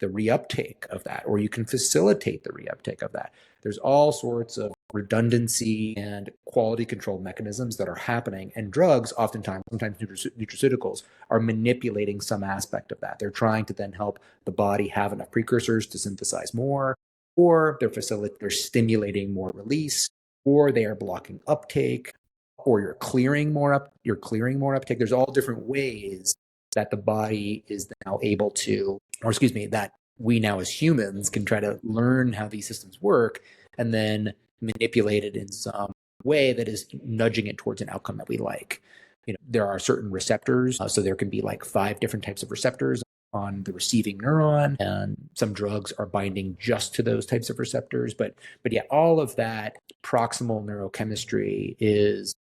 S2: the reuptake of that, or you can facilitate the reuptake of that. There's all sorts of redundancy and quality control mechanisms that are happening, and drugs sometimes nutraceuticals are manipulating some aspect of that. They're trying to then help the body have enough precursors to synthesize more, or they're stimulating more release, or they are blocking uptake, or you're clearing more uptake. There's all different ways that the body is now able to, that we now as humans can try to learn how these systems work and then manipulate it in some way that is nudging it towards an outcome that we like. There are certain receptors, so there can be like 5 different types of receptors on the receiving neuron, and some drugs are binding just to those types of receptors. But yeah, all of that proximal neurochemistry is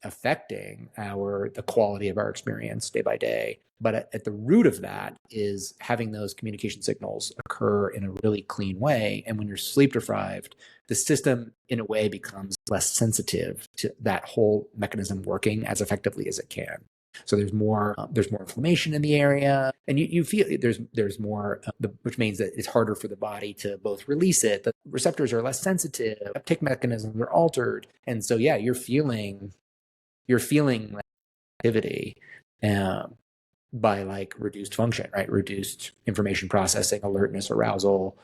S2: affecting the quality of our experience day by day. But at the root of that is having those communication signals occur in a really clean way. And when you're sleep deprived, the system in a way becomes less sensitive to that whole mechanism working as effectively as it can. So there's more inflammation in the area, and you feel there's more, which means that it's harder for the body to both release it. The receptors are less sensitive, uptake mechanisms are altered, and so yeah, you're feeling activity by like reduced function, right? Reduced information processing, alertness, arousal.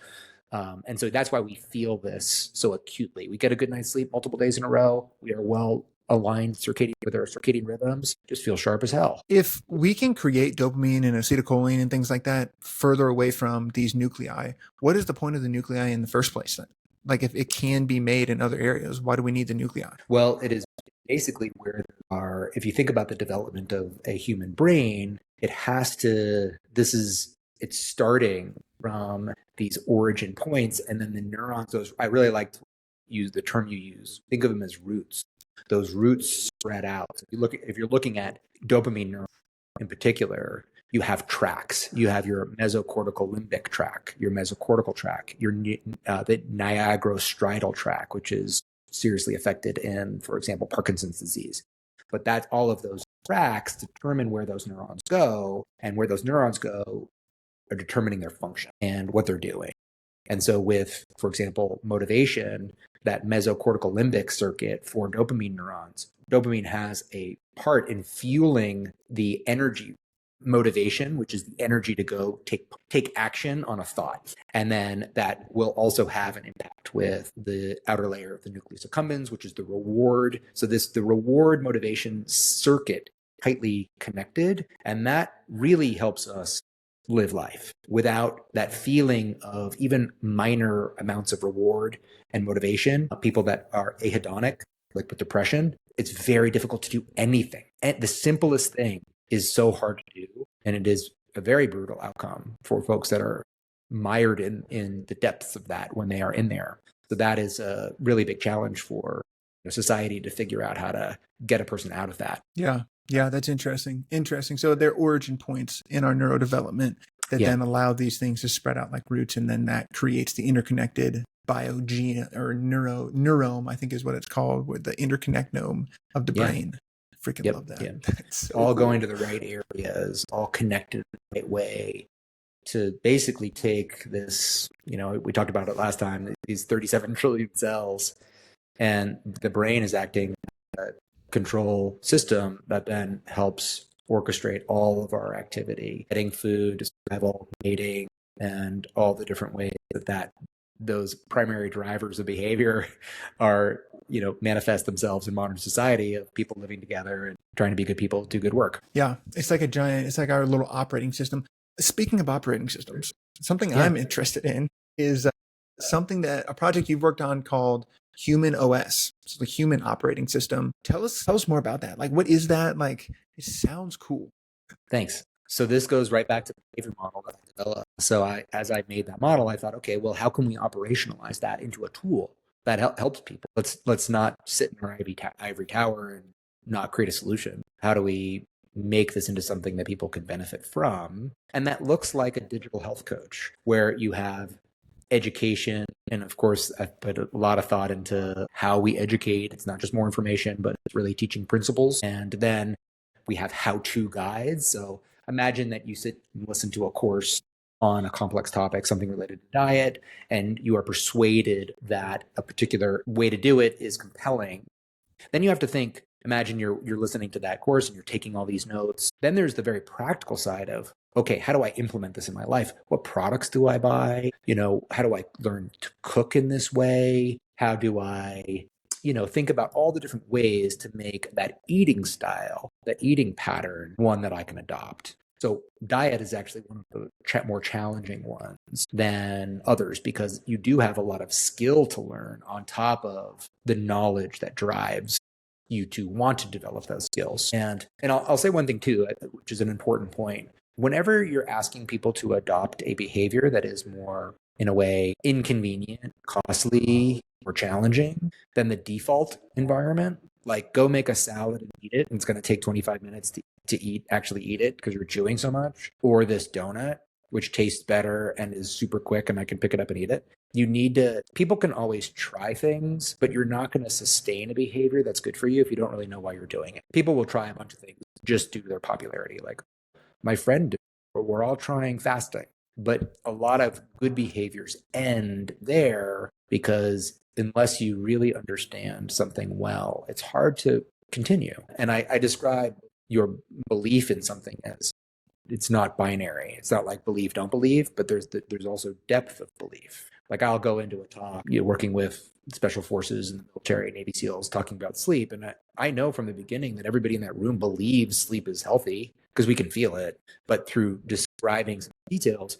S2: And so that's why we feel this so acutely. We get a good night's sleep multiple days in a row. We are well aligned with our circadian rhythms, just feel sharp as hell.
S1: If we can create dopamine and acetylcholine and things like that further away from these nuclei, what is the point of the nuclei in the first place then? Like if it can be made in other areas, why do we need the nuclei?
S2: Well, it is basically where if you think about the development of a human brain, it's starting from these origin points, and then the neurons, I really like to use the term you use, think of them as roots. Those roots spread out. So if you're looking at dopamine neurons in particular, you have tracks. You have your mesocortical limbic tract, your mesocortical tract, the nigrostriatal tract, which is seriously affected in, for example, Parkinson's disease. But that's all of those tracks determine where those neurons go, and where those neurons go are determining their function and what they're doing. And so with, for example, motivation, that mesocortical limbic circuit for dopamine neurons, dopamine has a part in fueling the energy motivation, which is the energy to go take action on a thought. And then that will also have an impact with the outer layer of the nucleus accumbens, which is the reward. So the reward motivation circuit tightly connected, and that really helps us live life. Without that feeling of even minor amounts of reward and motivation, people that are ahedonic, like with depression, it's very difficult to do anything. And the simplest thing is so hard to do, and it is a very brutal outcome for folks that are mired in the depths of that when they are in there. So that is a really big challenge for society to figure out how to get a person out of that.
S1: Yeah, that's interesting. So they're origin points in our neurodevelopment that then allow these things to spread out like roots, and then that creates the interconnected biogene or neurome, I think is what it's called, with the interconnectome of the brain. Freaking love that.
S2: Yeah. So all cool. Going to the right areas, all connected in the right way to basically take this, we talked about it last time, these 37 trillion cells, and the brain is acting as a control system that then helps orchestrate all of our activity, getting food, survival, mating, and all the different ways that those primary drivers of behavior are, manifest themselves in modern society of people living together and trying to be good people, do good work.
S1: Yeah. It's like our little operating system. Speaking of operating systems, something I'm interested in is a project you've worked on called HumanOS. So the human operating system. Tell us more about that. Like, what is that? Like, it sounds cool.
S2: Thanks. So this goes right back to the behavior model that I developed. So as I made that model, I thought, okay, well, how can we operationalize that into a tool that helps people? Let's not sit in our ivory tower and not create a solution. How do we make this into something that people can benefit from? And that looks like a digital health coach, where you have education. And of course, I've put a lot of thought into how we educate. It's not just more information, but it's really teaching principles. And then we have how-to guides. So imagine that you sit and listen to a course on a complex topic, something related to diet, and you are persuaded that a particular way to do it is compelling. Then you have to think, imagine you're listening to that course and you're taking all these notes. Then there's the very practical side of, okay, how do I implement this in my life? What products do I buy? How do I learn to cook in this way? How do I, think about all the different ways to make that eating style, that eating pattern, one that I can adopt? So diet is actually one of the more challenging ones than others, because you do have a lot of skill to learn on top of the knowledge that drives you to want to develop those skills. And I'll say one thing too, which is an important point. whenever you're asking people to adopt a behavior that is more, in a way, inconvenient, costly, or challenging than the default environment, like go make a salad and eat it, and it's going to take 25 minutes to actually eat it because you're chewing so much, or this donut, which tastes better and is super quick and I can pick it up and eat it. People can always try things, but you're not going to sustain a behavior that's good for you if you don't really know why you're doing it. People will try a bunch of things just due to their popularity. Like my friend did, we're all trying fasting, but a lot of good behaviors end there because unless you really understand something well, it's hard to continue. And I describe your belief in something as it's not binary. It's not like believe, don't believe, but there's also depth of belief. Like I'll go into a talk, working with special forces and the military, Navy SEALs, talking about sleep. And I know from the beginning that everybody in that room believes sleep is healthy because we can feel it. But through describing some details,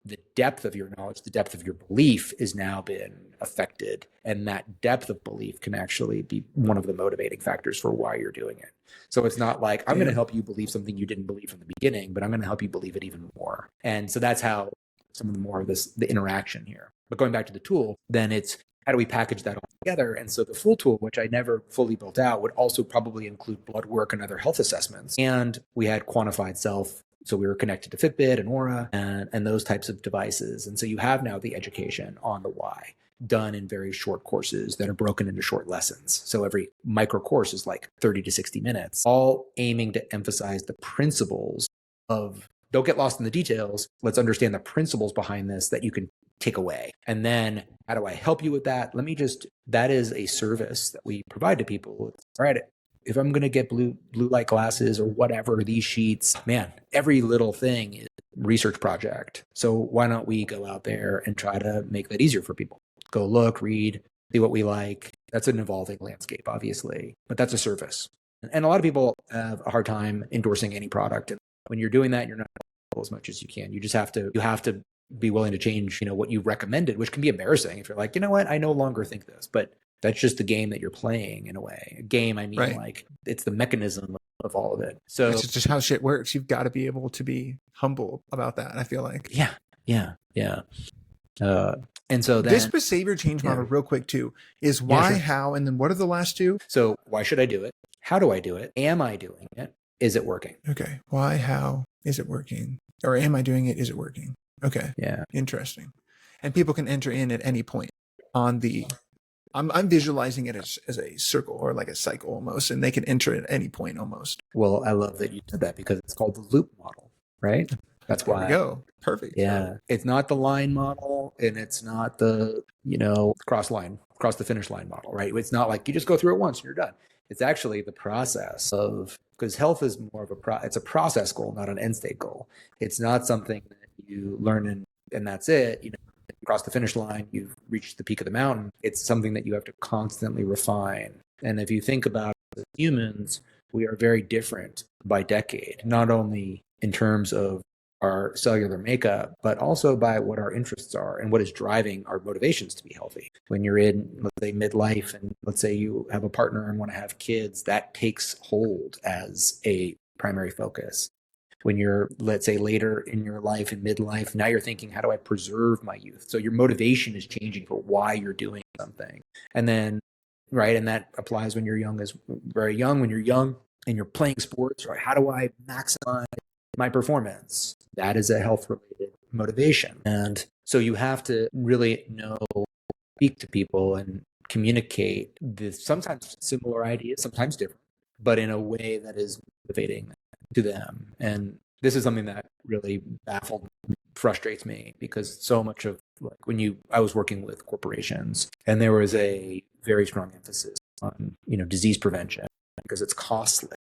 S2: the depth of your knowledge, the depth of your belief is now been affected. And that depth of belief can actually be one of the motivating factors for why you're doing it. So it's not like I'm going to help you believe something you didn't believe from the beginning, but I'm going to help you believe it even more. And so that's how some of the interaction here. But going back to the tool, then it's how do we package that all together? And so the full tool, which I never fully built out, would also probably include blood work and other health assessments. And we had quantified self. So we were connected to Fitbit and Aura and those types of devices. And so you have now the education on the why done in very short courses that are broken into short lessons. So every micro course is like 30 to 60 minutes, all aiming to emphasize the principles of don't get lost in the details. Let's understand the principles behind this that you can take away. And then how do I help you with that? That is a service that we provide to people. All right. If I'm going to get blue light glasses or whatever, these sheets, man, every little thing is a research project. So why don't we go out there and try to make that easier for people? Go look, read, see what we like. That's an evolving landscape, obviously, but that's a service. And a lot of people have a hard time endorsing any product. And when you're doing that, you're not as much as you can. You have to be willing to change, what you recommended, which can be embarrassing if you're like, you know what, I no longer think this, but that's just the game that you're playing in a way. A game, I mean, right. Like it's the mechanism of all of it. So
S1: it's just how shit works. You've got to be able to be humble about that. I feel like.
S2: Yeah. And so then,
S1: this behavior change model, real quick too, is why, sure. How, and then what are the last two?
S2: So why should I do it? How do I do it? Am I doing it? Is it working?
S1: Okay. Why, how, is it working? Or am I doing it? Is it working? Okay.
S2: Yeah.
S1: Interesting. And people can enter in at any point on the, I'm visualizing it as a circle or like a cycle almost, and they can enter at any point almost.
S2: Well, I love that you did that because it's called the loop model, right? That's why.
S1: There we go. Perfect.
S2: Yeah. It's not the line model and it's not the, cross the finish line model, right? It's not like you just go through it once and you're done. It's actually the process of, because health is more of it's a process goal, not an end state goal. It's not something that you learn and that's it. You cross the finish line, you've reached the peak of the mountain. It's something that you have to constantly refine. And if you think about it, as humans, we are very different by decade, not only in terms of our cellular makeup, but also by what our interests are and what is driving our motivations to be healthy. When you're in, let's say, midlife, and let's say you have a partner and want to have kids, that takes hold as a primary focus. When you're, let's say, later in your life, in midlife, now you're thinking, how do I preserve my youth? So your motivation is changing for why you're doing something. And then, right, and that applies when you're young, as very young. When you're young and you're playing sports, right, how do I maximize my performance? That is a health-related motivation. And so you have to really speak to people and communicate this sometimes similar ideas, sometimes different, but in a way that is motivating to them. And this is something that really frustrates me because so much of I was working with corporations and there was a very strong emphasis on, disease prevention because it's costly.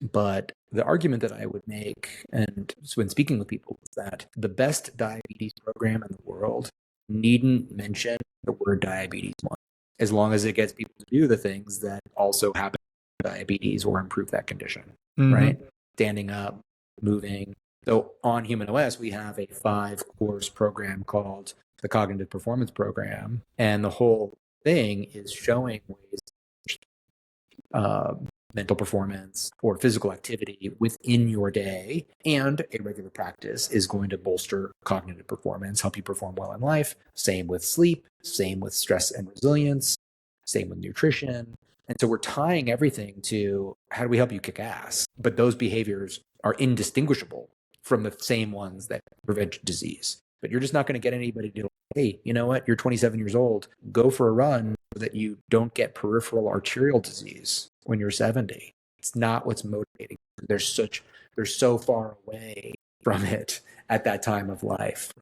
S2: But the argument that I would make, and when speaking with people, is that the best diabetes program in the world needn't mention the word diabetes once, as long as it gets people to do the things that also happen with diabetes or improve that condition, right? Standing up, moving. So on HumanOS, we have a 5-course program called the Cognitive Performance Program. And the whole thing is showing ways mental performance or physical activity within your day, and a regular practice is going to bolster cognitive performance, help you perform well in life. Same with sleep, same with stress and resilience, same with nutrition. And so we're tying everything to how do we help you kick ass? But those behaviors are indistinguishable from the same ones that prevent disease. But you're just not going to get anybody to, hey, you know what? You're 27 years old. Go for a run so that you don't get peripheral arterial disease when you're 70. It's not what's motivating. They're so far away from it at that time of life.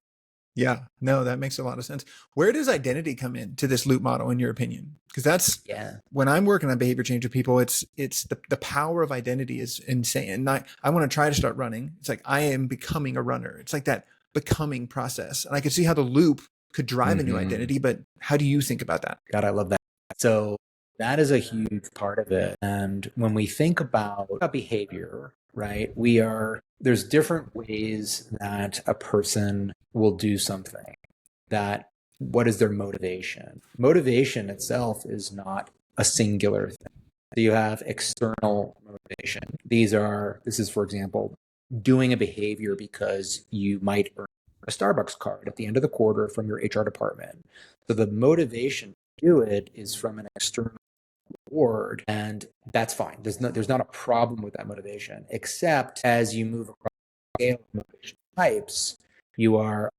S1: Yeah, no, that makes a lot of sense. Where does identity come in to this loop model, in your opinion? Because that's when I'm working on behavior change with people, it's the power of identity is insane. And I want to try to start running. It's like I am becoming a runner. It's like that becoming process. And I could see how the loop could drive a new identity, but how do you think about that?
S2: God, I love that. So that is a huge part of it. And when we think about behavior, right, there's different ways that a person will do something. That what is their motivation? Motivation itself is not a singular thing. So you have external motivation. This is, for example, doing a behavior because you might earn a Starbucks card at the end of the quarter from your HR department. So the motivation to do it is from an external reward, and that's fine. There's not a problem with that motivation, except as you move across the scale of motivation types, you are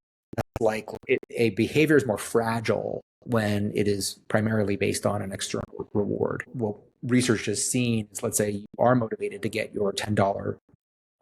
S2: likely a behavior is more fragile when it is primarily based on an external reward. What research has seen is, let's say you are motivated to get your $10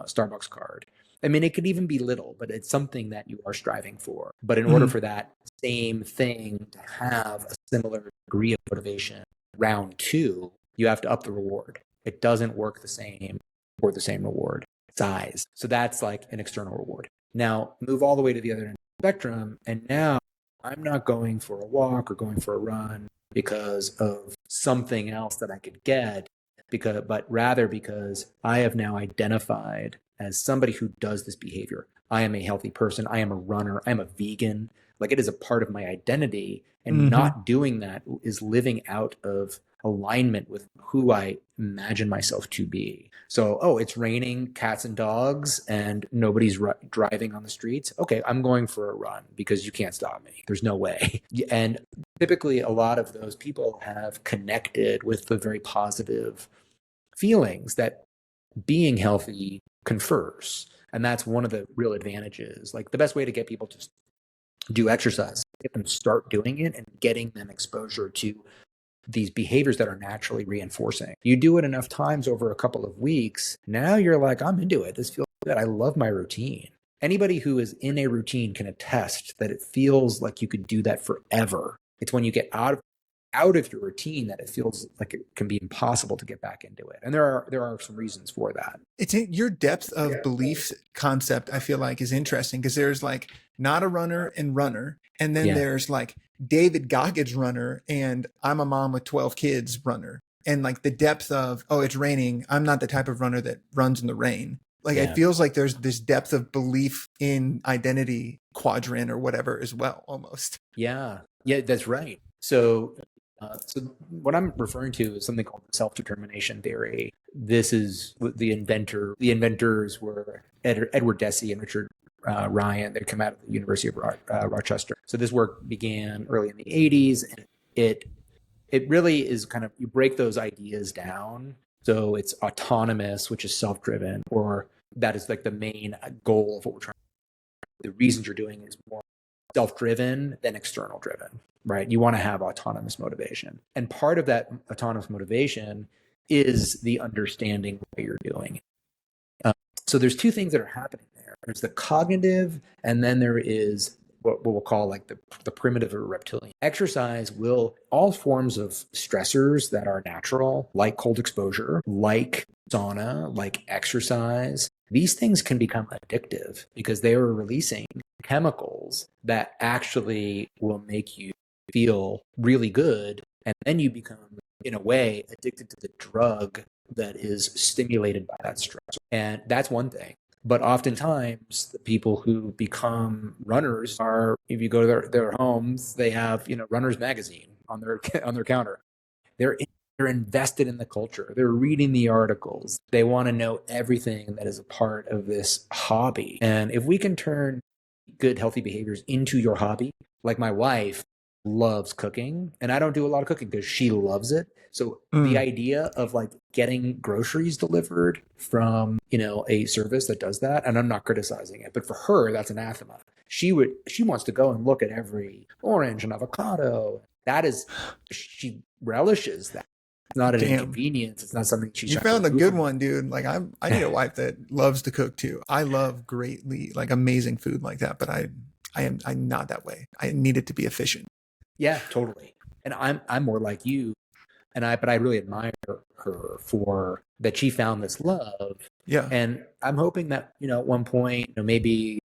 S2: Starbucks card. I mean, it could even be little, but it's something that you are striving for. But in order for that same thing to have a similar degree of motivation, round two, you have to up the reward. It doesn't work the same for the same reward size. So that's like an external reward. Now, move all the way to the other end of the spectrum, and now I'm not going for a walk or going for a run because of something else that I could get, but rather because I have now identified as somebody who does this behavior. I am a healthy person. I am a runner. I'm a vegan. Like, it is a part of my identity. And not doing that is living out of alignment with who I imagine myself to be. So, it's raining cats and dogs and nobody's driving on the streets. Okay, I'm going for a run because you can't stop me. There's no way. And typically a lot of those people have connected with the very positive feelings that being healthy confers. And that's one of the real advantages. Like, the best way to get people to do exercise, get them start doing it and getting them exposure to these behaviors that are naturally reinforcing. You do it enough times over a couple of weeks, now you're like, I'm into it. This feels good. I love my routine. Anybody who is in a routine can attest that it feels like you could do that forever. It's when you get out of your routine that it feels like it can be impossible to get back into it. And there are some reasons for that.
S1: It's your depth of belief concept, I feel like, is interesting, because there's like not a runner and runner. And then there's like David Goggins runner and I'm a mom with 12 kids runner. And like the depth of, it's raining. I'm not the type of runner that runs in the rain. Like, it feels like there's this depth of belief in identity quadrant or whatever as well, almost.
S2: Yeah, that's right. So what I'm referring to is something called self-determination theory. This is the inventor. The inventors were Edward Deci and Richard Ryan. They come out of the University of Rochester. So this work began early in the 80s, and it really is kind of, you break those ideas down. So it's autonomous, which is self-driven, or that is like the main goal of what we're trying to do. The reasons you're doing is more self-driven than external driven, right? You want to have autonomous motivation. And part of that autonomous motivation is the understanding what you're doing. So there's two things that are happening there. There's the cognitive, and then there is what we'll call like the primitive or reptilian. Exercise all forms of stressors that are natural, like cold exposure, like sauna, like exercise, these things can become addictive because they are releasing chemicals that actually will make you feel really good. And then you become, in a way, addicted to the drug that is stimulated by that stress. And that's one thing. But oftentimes, the people who become runners are, if you go to their homes, they have, Runner's Magazine on their counter. They're They're invested in the culture. They're reading the articles. They want to know everything that is a part of this hobby. And if we can turn good, healthy behaviors into your hobby, like my wife loves cooking, and I don't do a lot of cooking because she loves it. So the idea of like getting groceries delivered from, a service that does that, and I'm not criticizing it, but for her, that's anathema. She wants to go and look at every orange and avocado. She relishes that. It's not an inconvenience. It's not something she's.
S1: You found a good one, dude. Like I need a wife that loves to cook too. I love greatly, like amazing food like that, but I'm not that way. I need it to be efficient.
S2: Yeah, totally. And I'm more like you, but I really admire her for that. She found this love.
S1: Yeah.
S2: And I'm hoping that, at one point, maybe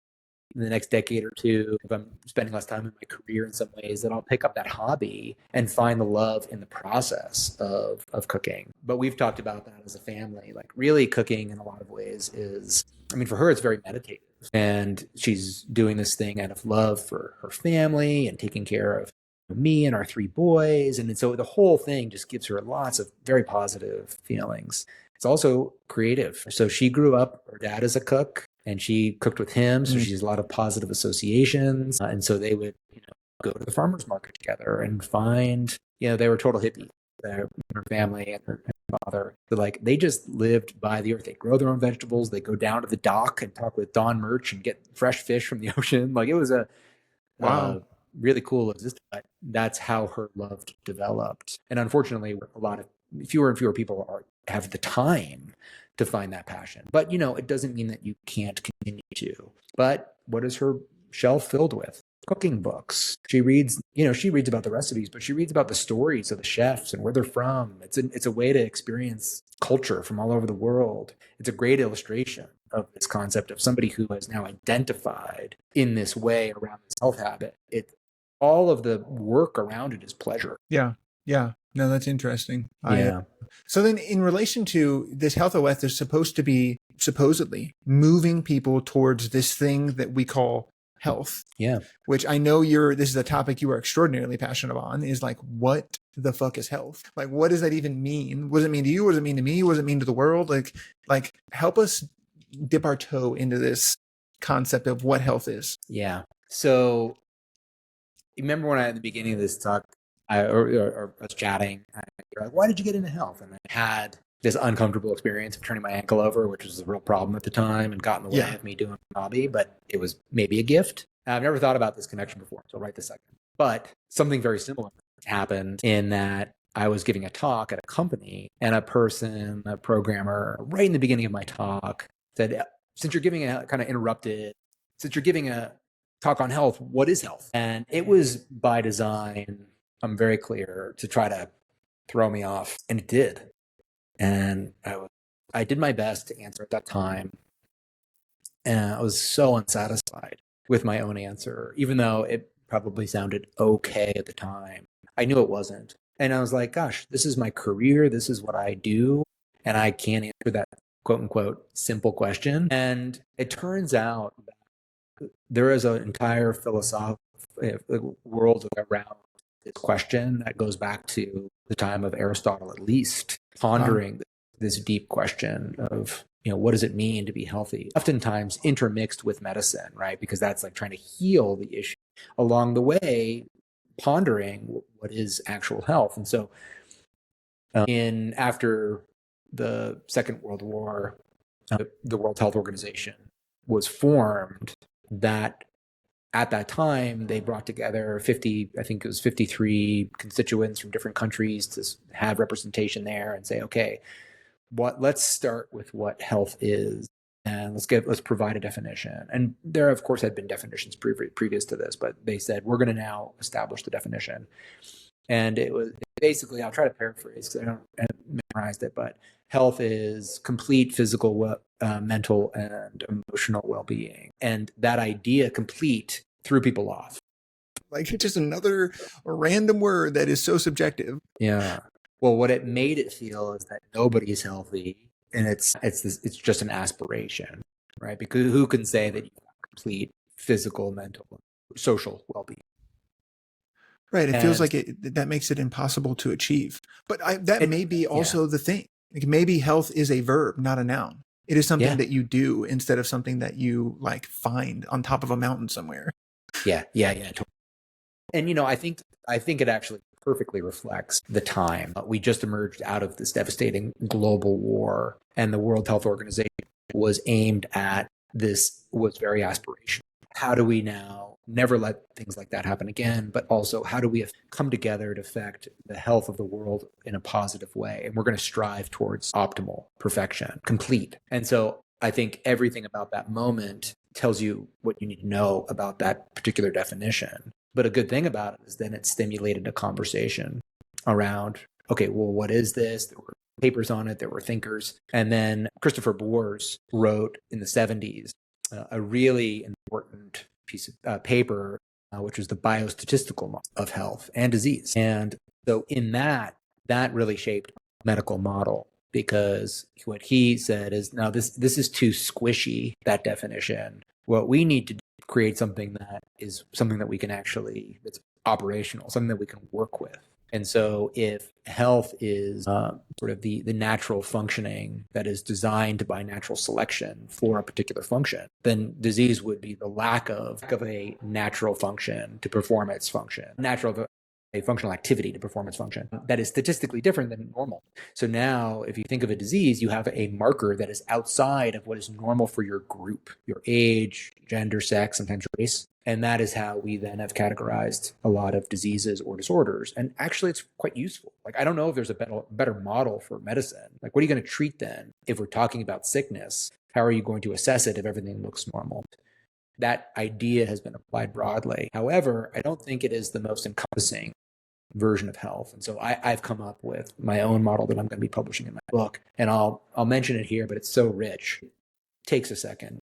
S2: in the next decade or two, if I'm spending less time in my career in some ways, that I'll pick up that hobby and find the love in the process of cooking. But we've talked about that as a family. Like really cooking in a lot of ways for her, it's very meditative. And she's doing this thing out of love for her family and taking care of me and our 3 boys. And so the whole thing just gives her lots of very positive feelings. It's also creative. So she grew up, her dad is a cook, and she cooked with him. So she has a lot of positive associations. And so they would, go to the farmer's market together and find, they were total hippies. Her family and her father, they just lived by the earth. They grow their own vegetables. They go down to the dock and talk with Don Murch and get fresh fish from the ocean. Like it was a really cool existence. That's how her love developed. And unfortunately, fewer and fewer people have the time to find that passion. But, it doesn't mean that you can't continue to. But what is her shelf filled with? Cooking books. She reads about the recipes, but she reads about the stories of the chefs and where they're from. It's a way to experience culture from all over the world. It's a great illustration of this concept of somebody who has now identified in this way around this health habit. All of the work around it is pleasure.
S1: Yeah. Yeah. No, that's interesting.
S2: Yeah.
S1: So then in relation to this health OS, there's supposed to be supposedly moving people towards this thing that we call health.
S2: Yeah.
S1: Which I know this is a topic you are extraordinarily passionate on, is like, what the fuck is health? Like, what does that even mean? What does it mean to you? What does it mean to me? What does it mean to the world? Like help us dip our toe into this concept of what health is.
S2: Yeah. So remember when at the beginning of this talk, I was chatting, you're like, why did you get into health? And I had this uncomfortable experience of turning my ankle over, which was a real problem at the time and got in the way of me doing a hobby, but it was maybe a gift. I've never thought about this connection before, so right this second. But something very similar happened in that I was giving a talk at a company, and a programmer, right in the beginning of my talk said, since you're giving a talk on health, what is health? And it was by design, I'm very clear, to try to throw me off, and it did. And I did my best to answer at that time, and I was so unsatisfied with my own answer, even though it probably sounded okay at the time. I knew it wasn't. And I was like, gosh, this is my career. This is what I do. And I can't answer that quote unquote simple question. And it turns out that there is an entire philosophical world around this question that goes back to the time of Aristotle, at least, pondering this deep question of, what does it mean to be healthy? Oftentimes intermixed with medicine, right? Because that's like trying to heal the issue. Along the way, pondering what is actual health. And so after the Second World War, the World Health Organization was formed. That at that time, they brought together 53 constituents from different countries to have representation there and say, okay, let's start with what health is, and let's provide a definition. And there, of course, had been definitions previous to this, but they said, we're going to now establish the definition. And it was basically, I'll try to paraphrase because I haven't memorized it, but health is complete physical, mental, and emotional well-being. And that idea, complete, threw people off.
S1: Like, it's just another random word that is so subjective.
S2: Yeah. Well, what it made it feel is that nobody's healthy, and it's just an aspiration, right? Because who can say that you have complete physical, mental, social well-being?
S1: Right. It feels
S2: And
S1: like that makes it impossible to achieve. But that may be
S2: yeah,
S1: also the thing. Like maybe health is a verb, not a noun. It is something
S2: yeah,
S1: that you do instead of something that you like find on top of a mountain somewhere.
S2: yeah. And I think it actually perfectly reflects the time. We just emerged out of this devastating global war, and the World Health Organization was aimed at this, was very aspirational. How do we now never let things like that happen again? But also, how do we come together to affect the health of the world in a positive way? And we're going to strive towards optimal perfection, complete. And so I think everything about that moment tells you what you need to know about that particular definition. But a good thing about it is then it stimulated a conversation around, okay, well, what is this? There were papers on it, there were thinkers. And then Christopher Boers wrote in the 70s a really important piece of paper, which was the biostatistical model of health and disease. And so in that really shaped medical model, because what he said is, now this is too squishy, that definition. What we need to do is create something that is something that we can actually, that's operational, something that we can work with. And so if health is sort of the natural functioning that is designed by natural selection for a particular function, then disease would be the lack of a natural function to perform its function, a functional activity to perform its function that is statistically different than normal. So now if you think of a disease, you have a marker that is outside of what is normal for your group, your age, gender, sex, sometimes race. And that is how we then have categorized a lot of diseases or disorders. And actually, it's quite useful. Like, I don't know if there's a better model for medicine. Like, what are you going to treat then? If we're talking about sickness, how are you going to assess it if everything looks normal? That idea has been applied broadly. However, I don't think it is the most encompassing version of health. And so I've come up with my own model that I'm going to be publishing in my book. And I'll mention it here, but it's so rich. It takes a second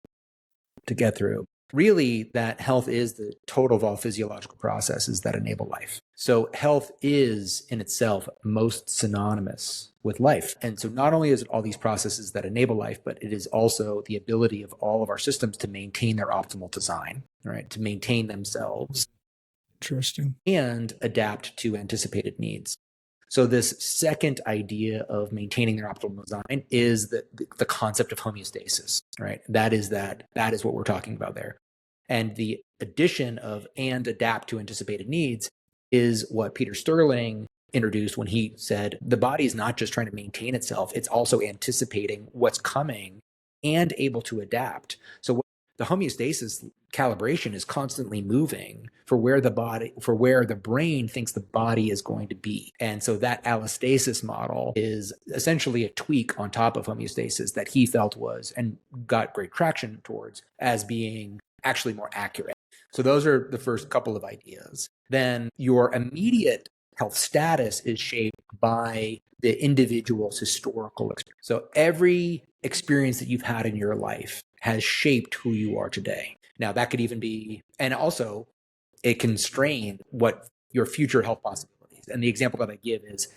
S2: to get through. Really, that health is the total of all physiological processes that enable life. So health is in itself most synonymous with life. And so not only is it all these processes that enable life, but it is also the ability of all of our systems to maintain their optimal design, right? To maintain themselves.
S1: Interesting.
S2: And adapt to anticipated needs. So this second idea of maintaining their optimal design is the concept of homeostasis, right? That is what we're talking about there. And the addition of and adapt to anticipated needs is what Peter Sterling introduced when he said the body is not just trying to maintain itself, it's also anticipating what's coming and able to adapt. So the homeostasis calibration is constantly moving for where the brain thinks the body is going to be. And so that allostasis model is essentially a tweak on top of homeostasis that he felt was, and got great traction towards, as being actually more accurate. So those are the first couple of ideas. Then your immediate health status is shaped by the individual's historical experience. So every experience that you've had in your life has shaped who you are today. Now, that could even be, and also it can strain what your future health possibilities. And the example that I give is,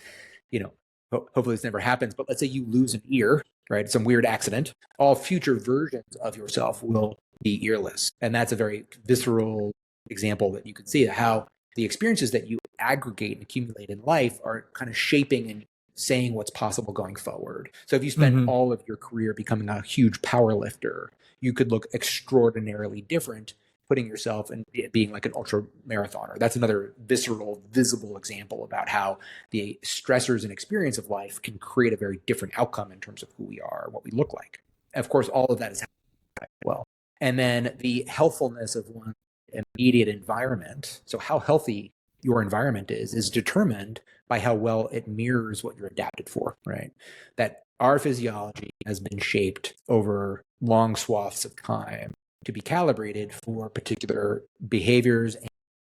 S2: hopefully this never happens, but let's say you lose an ear, right? Some weird accident. All future versions of yourself will be earless. And that's a very visceral example that you can see how the experiences that you aggregate and accumulate in life are kind of shaping and saying what's possible going forward. So if you spend all of your career becoming a huge power lifter, you could look extraordinarily different putting yourself and being like an ultra marathoner. That's another visceral, visible example about how the stressors and experience of life can create a very different outcome in terms of who we are, what we look like. And of course, all of that is happening well. And then the healthfulness of one's immediate environment. So how healthy your environment is determined by how well it mirrors what you're adapted for, right? That our physiology has been shaped over long swaths of time to be calibrated for particular behaviors and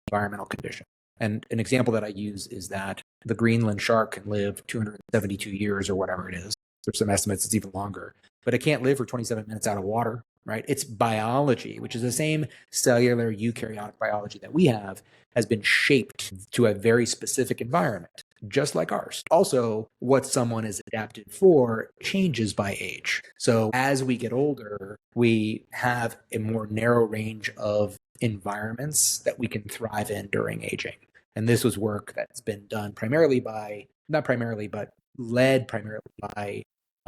S2: environmental conditions. And an example that I use is that the Greenland shark can live 272 years or whatever it is. There's some estimates it's even longer, but it can't live for 27 minutes out of water, right? Its biology, which is the same cellular eukaryotic biology that we have, has been shaped to a very specific environment, just like ours. Also, what someone is adapted for changes by age. So as we get older, we have a more narrow range of environments that we can thrive in during aging. And this was work that's been done primarily by, not primarily, but led primarily by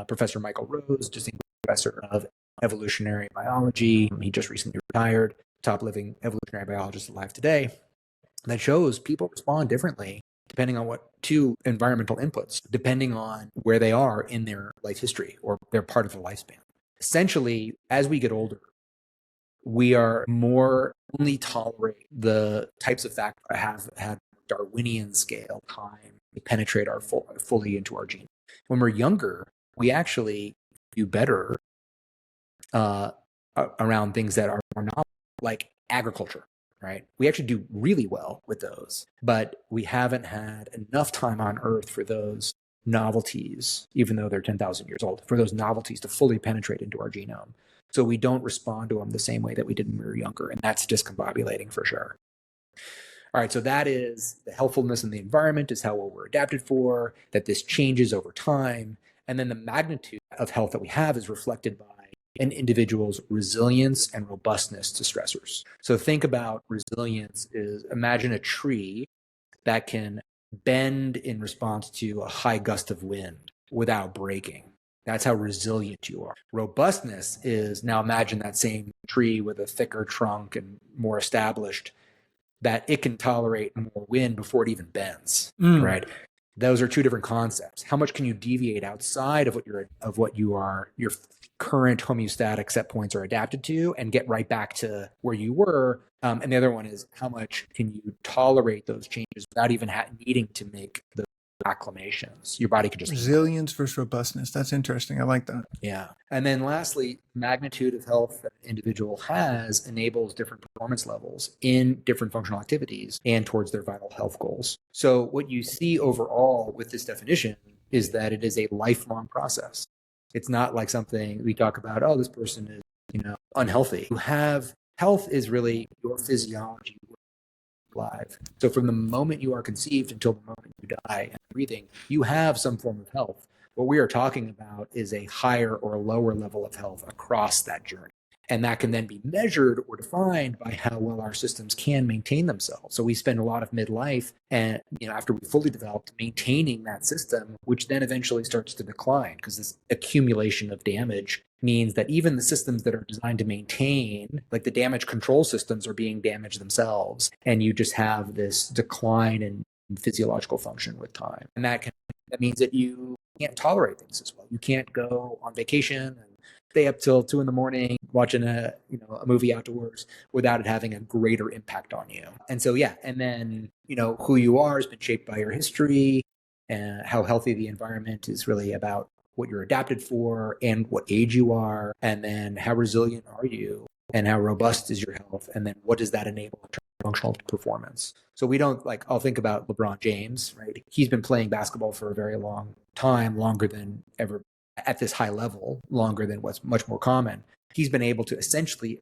S2: Professor Michael Rose, distinguished professor of evolutionary biology. He just recently retired, top living evolutionary biologist alive today. That shows people respond differently depending on to environmental inputs, depending on where they are in their life history or their part of the lifespan. Essentially, as we get older, we are more only tolerate the types of factors that have had Darwinian scale time to penetrate fully into our gene. When we're younger, we actually do better around things that are more novel, like agriculture, right? We actually do really well with those, but we haven't had enough time on Earth for those novelties, even though they're 10,000 years old, for those novelties to fully penetrate into our genome. So we don't respond to them the same way that we did when we were younger, and that's discombobulating for sure. All right, so that is the healthfulness in the environment is how we're adapted for, that this changes over time, and then the magnitude of health that we have is reflected by an individual's resilience and robustness to stressors. So think about resilience is, imagine a tree that can bend in response to a high gust of wind without breaking. That's how resilient you are. Robustness is, now imagine that same tree with a thicker trunk and more established, that it can tolerate more wind before it even bends, right? Those are two different concepts. How much can you deviate outside of what your current homeostatic set points are adapted to and get right back to where you were? And the other one is how much can you tolerate those changes without even needing to make the acclimations? Your body can just
S1: resilience versus robustness. That's interesting. I like that.
S2: Yeah. And then lastly, magnitude of health that an individual has enables different performance levels in different functional activities and towards their vital health goals. So what you see overall with this definition is that it is a lifelong process. It's not like something we talk about, oh, this person is, unhealthy. Health is really your physiology live. So from the moment you are conceived until the moment you die and breathing, you have some form of health. What we are talking about is a higher or lower level of health across that journey. And that can then be measured or defined by how well our systems can maintain themselves. So we spend a lot of midlife and, after we fully developed, maintaining that system, which then eventually starts to decline because this accumulation of damage means that even the systems that are designed to maintain, like the damage control systems, are being damaged themselves. And you just have this decline in physiological function with time. And that means that you can't tolerate things as well. You can't go on vacation and stay up till 2 a.m. watching a movie outdoors without it having a greater impact on you. And so, and then, who you are has been shaped by your history, and how healthy the environment is really about what you're adapted for and what age you are, and then how resilient are you and how robust is your health, and then what does that enable in terms of functional performance. So we don't I'll think about LeBron James, right? He's been playing basketball for a very long time, longer than ever at this high level, longer than what's much more common. He's been able to essentially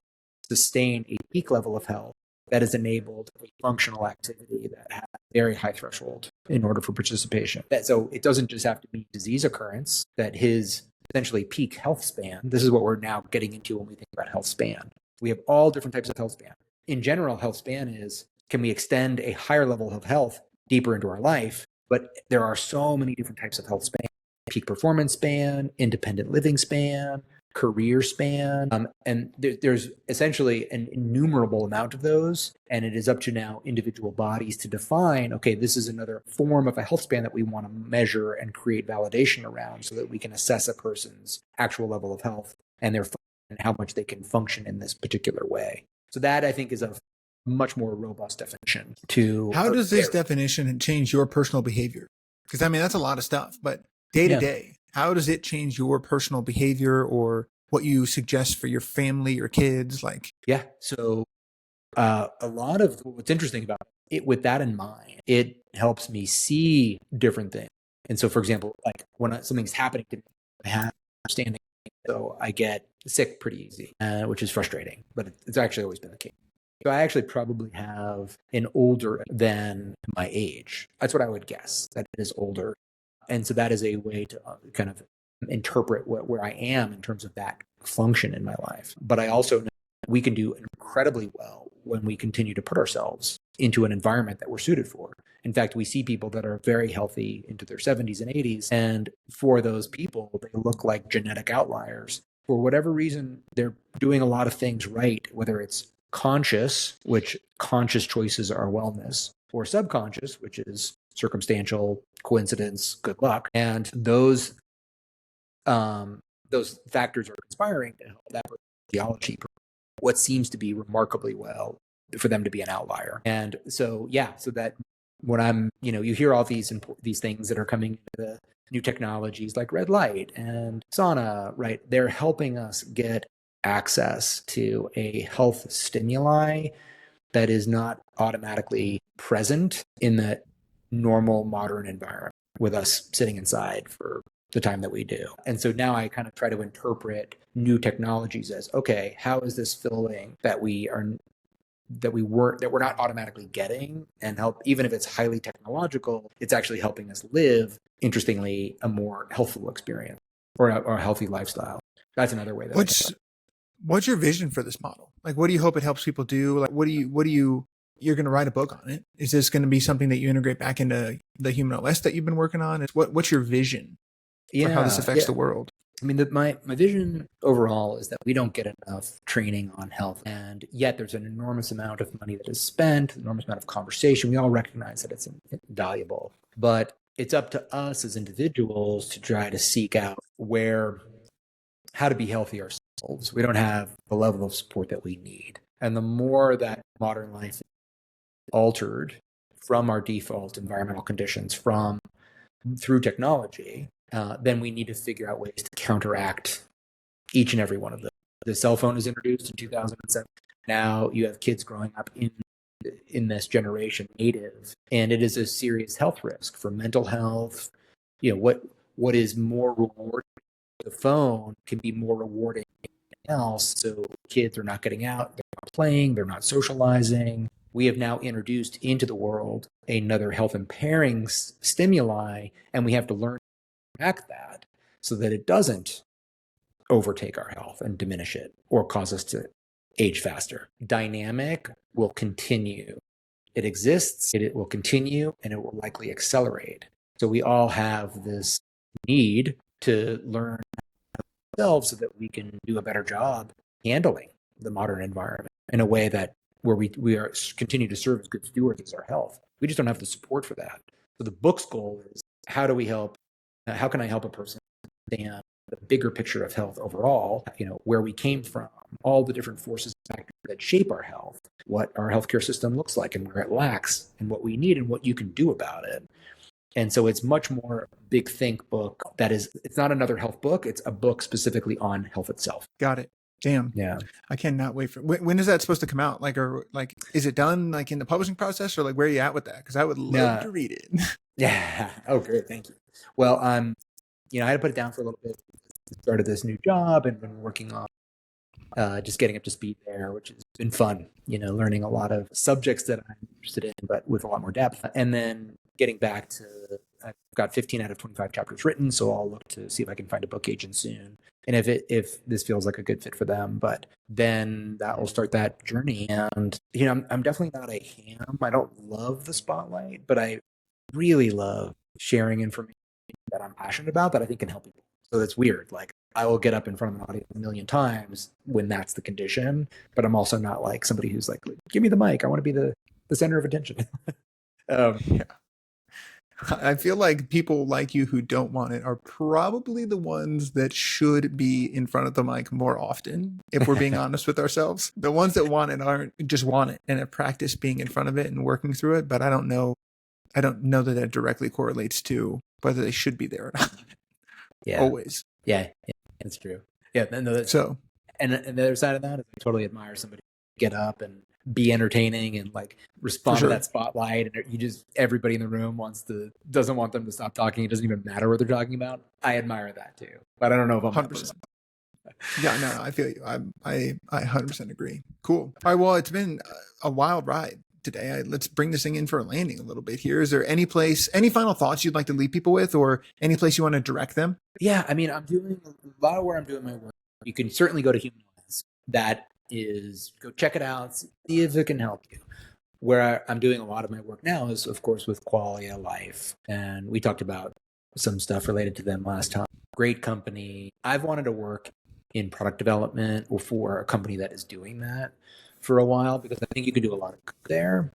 S2: sustain a peak level of health that has enabled a functional activity that has a very high threshold in order for participation. So it doesn't just have to be disease occurrence, that his essentially peak health span, this is what we're now getting into when we think about health span. We have all different types of health span. In general, health span is, can we extend a higher level of health deeper into our life? But there are so many different types of health span. Peak performance span, independent living span, career span. And there's essentially an innumerable amount of those. And it is up to now individual bodies to define, okay, this is another form of a health span that we want to measure and create validation around so that we can assess a person's actual level of health and and how much they can function in this particular way. So that, I think, is a much more robust definition to...
S1: How does this definition change your personal behavior? Because, that's a lot of stuff, but day to day, how does it change your personal behavior or what you suggest for your family, your kids?
S2: So a lot of what's interesting about it, with that in mind, it helps me see different things. And so, for example, when something's happening to me, I have understanding, so I get sick pretty easy, which is frustrating, but it's actually always been the case. So I actually probably have an older than my age. That's what I would guess, that it is older. And so that is a way to kind of interpret where I am in terms of that function in my life. But I also know we can do incredibly well when we continue to put ourselves into an environment that we're suited for. In fact, we see people that are very healthy into their 70s and 80s. And for those people, they look like genetic outliers. For whatever reason, they're doing a lot of things right, whether it's conscious, which conscious choices are wellness, or subconscious, which is circumstantial, coincidence, good luck. And those factors are conspiring to help that physiology what seems to be remarkably well for them to be an outlier. And so, so that when I'm, you hear all these things that are coming into the new technologies like red light and sauna, right? They're helping us get access to a health stimuli that is not automatically present in the normal modern environment with us sitting inside for the time that we do. And so now I kind of try to interpret new technologies as, okay, how is this filling that we're not automatically getting, and help, even if it's highly technological, it's actually helping us live, interestingly, a more healthful experience or a healthy lifestyle. That's another way that
S1: What's your vision for this model? Like, what do you hope it helps people do? Like, you're going to write a book on it? Is this going to be something that you integrate back into the HumanOS that you've been working on? What's your vision for how this affects the world?
S2: I mean, my vision overall is that we don't get enough training on health, and yet there's an enormous amount of money that is spent, an enormous amount of conversation. We all recognize that it's invaluable, but it's up to us as individuals to try to seek out how to be healthy ourselves. We don't have the level of support that we need. And the more that modern life is altered from our default environmental conditions through technology, then we need to figure out ways to counteract each and every one of them. The cell phone was introduced in 2007. Now you have kids growing up in this generation native, and it is a serious health risk for mental health. What is more rewarding? The phone can be more rewarding than anything else. So kids are not getting out, they're not playing, they're not socializing. We have now introduced into the world another health impairing stimuli, and we have to learn to act that so that it doesn't overtake our health and diminish it or cause us to age faster. Dynamic will continue. It exists, it will continue, and it will likely accelerate. So we all have this need to learn ourselves so that we can do a better job handling the modern environment in a way that where we are continue to serve as good stewards as our health. We just don't have the support for that. So the book's goal is how can I help a person understand the bigger picture of health overall, where we came from, all the different forces and factors that shape our health, what our healthcare system looks like and where it lacks, and what we need and what you can do about it. And so it's much more a big think book it's not another health book. It's a book specifically on health itself.
S1: Got it. Damn.
S2: Yeah.
S1: I cannot wait when is that supposed to come out? Is it done like in the publishing process, or like where are you at with that? Because I would love to read it.
S2: Yeah. Oh, great. Thank you. Well, I had to put it down for a little bit. Started this new job and been working on just getting up to speed there, which has been fun, learning a lot of subjects that I'm interested in, but with a lot more depth. And then getting back to, I've got 15 out of 25 chapters written, so I'll look to see if I can find a book agent soon. And if this feels like a good fit for them, but then that will start that journey. And, I'm definitely not a ham. I don't love the spotlight, but I really love sharing information that I'm passionate about that I think can help people. So that's weird. Like, I will get up in front of an audience a million times when that's the condition, but I'm also not like somebody who's like, give me the mic. I want to be the center of attention.
S1: Yeah. I feel like people like you who don't want it are probably the ones that should be in front of the mic more often, if we're being honest with ourselves. The ones that want it just want it and have practiced being in front of it and working through it, but I don't know that directly correlates to whether they should be there or not.
S2: Yeah.
S1: Always.
S2: Yeah, that's true. Yeah. And the other side of that is I totally admire somebody get up and be entertaining and like respond to that spotlight, and everybody in the room doesn't want them to stop talking. It doesn't even matter what they're talking about. I admire that too, but I don't know if I'm 100%.
S1: Yeah, no, I feel you. I 100% agree. Cool. All right. Well, it's been a wild ride today. Let's bring this thing in for a landing a little bit here. Is there any final thoughts you'd like to leave people with, or any place you want to direct them?
S2: Yeah. I mean, I'm doing a lot of where I'm doing my work. You can certainly go to HumanOS. That is go check it out, see if it can help you. Where I'm doing a lot of my work now is, of course, with Qualia Life. And we talked about some stuff related to them last time. Great company. I've wanted to work in product development or for a company that is doing that for a while, because I think you can do a lot of good there.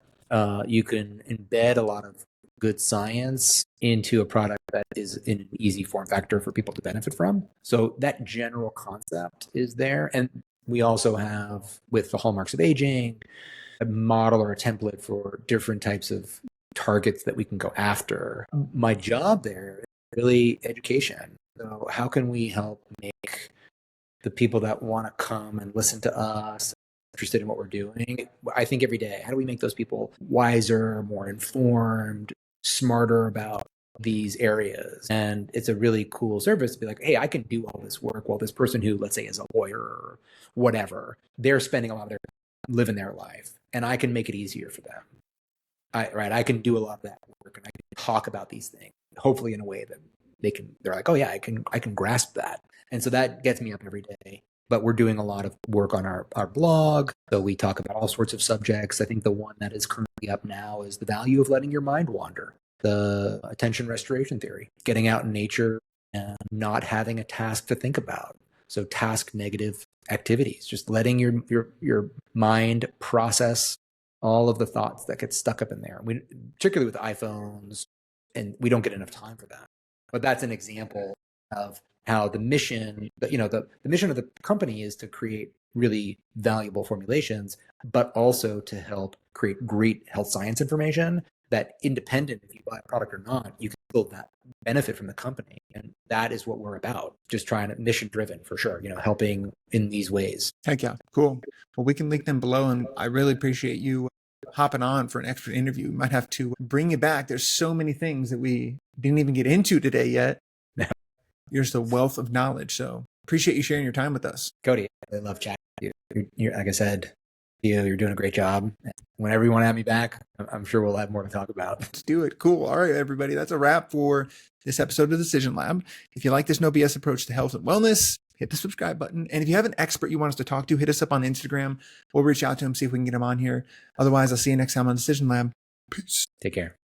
S2: You can embed a lot of good science into a product that is in an easy form factor for people to benefit from. So that general concept is there. And we also have, with the hallmarks of aging, a model or a template for different types of targets that we can go after. My job there is really education. So how can we help make the people that want to come and listen to us interested in what we're doing? I think every day, how do we make those people wiser, more informed, smarter about these areas? And it's a really cool service to be like, hey, I can do all this work while this person who, let's say, is a lawyer or whatever, they're spending a lot of their time living their life, and I can make it easier for them. I can do a lot of that work, and I can talk about these things, hopefully in a way that they're like, oh yeah, I can grasp that. And so that gets me up every day. But we're doing a lot of work on our blog. So we talk about all sorts of subjects. I think the one that is currently up now is the value of letting your mind wander, the attention restoration theory, getting out in nature and not having a task to think about. So task negative activities, just letting your mind process all of the thoughts that get stuck up in there. Particularly with iPhones, and we don't get enough time for that. But that's an example of how the mission, the mission of the company is to create really valuable formulations, but also to help create great health science information that, independent if you buy a product or not, you can still benefit from the company. And that is what we're about. Just trying to, mission driven for sure, helping in these ways.
S1: Heck yeah. Cool. Well, we can link them below, and I really appreciate you hopping on for an extra interview. We might have to bring you back. There's so many things that we didn't even get into today yet. You're just a wealth of knowledge. So appreciate you sharing your time with us.
S2: Cody, I love chatting with you. You're, like I said, you're doing a great job. Whenever you want to have me back, I'm sure we'll have more to talk about.
S1: Let's do it. Cool. All right, everybody. That's a wrap for this episode of Decision Lab. If you like this no BS approach to health and wellness, hit the subscribe button. And if you have an expert you want us to talk to, hit us up on Instagram. We'll reach out to him, see if we can get him on here. Otherwise, I'll see you next time on Decision Lab. Peace.
S2: Take care.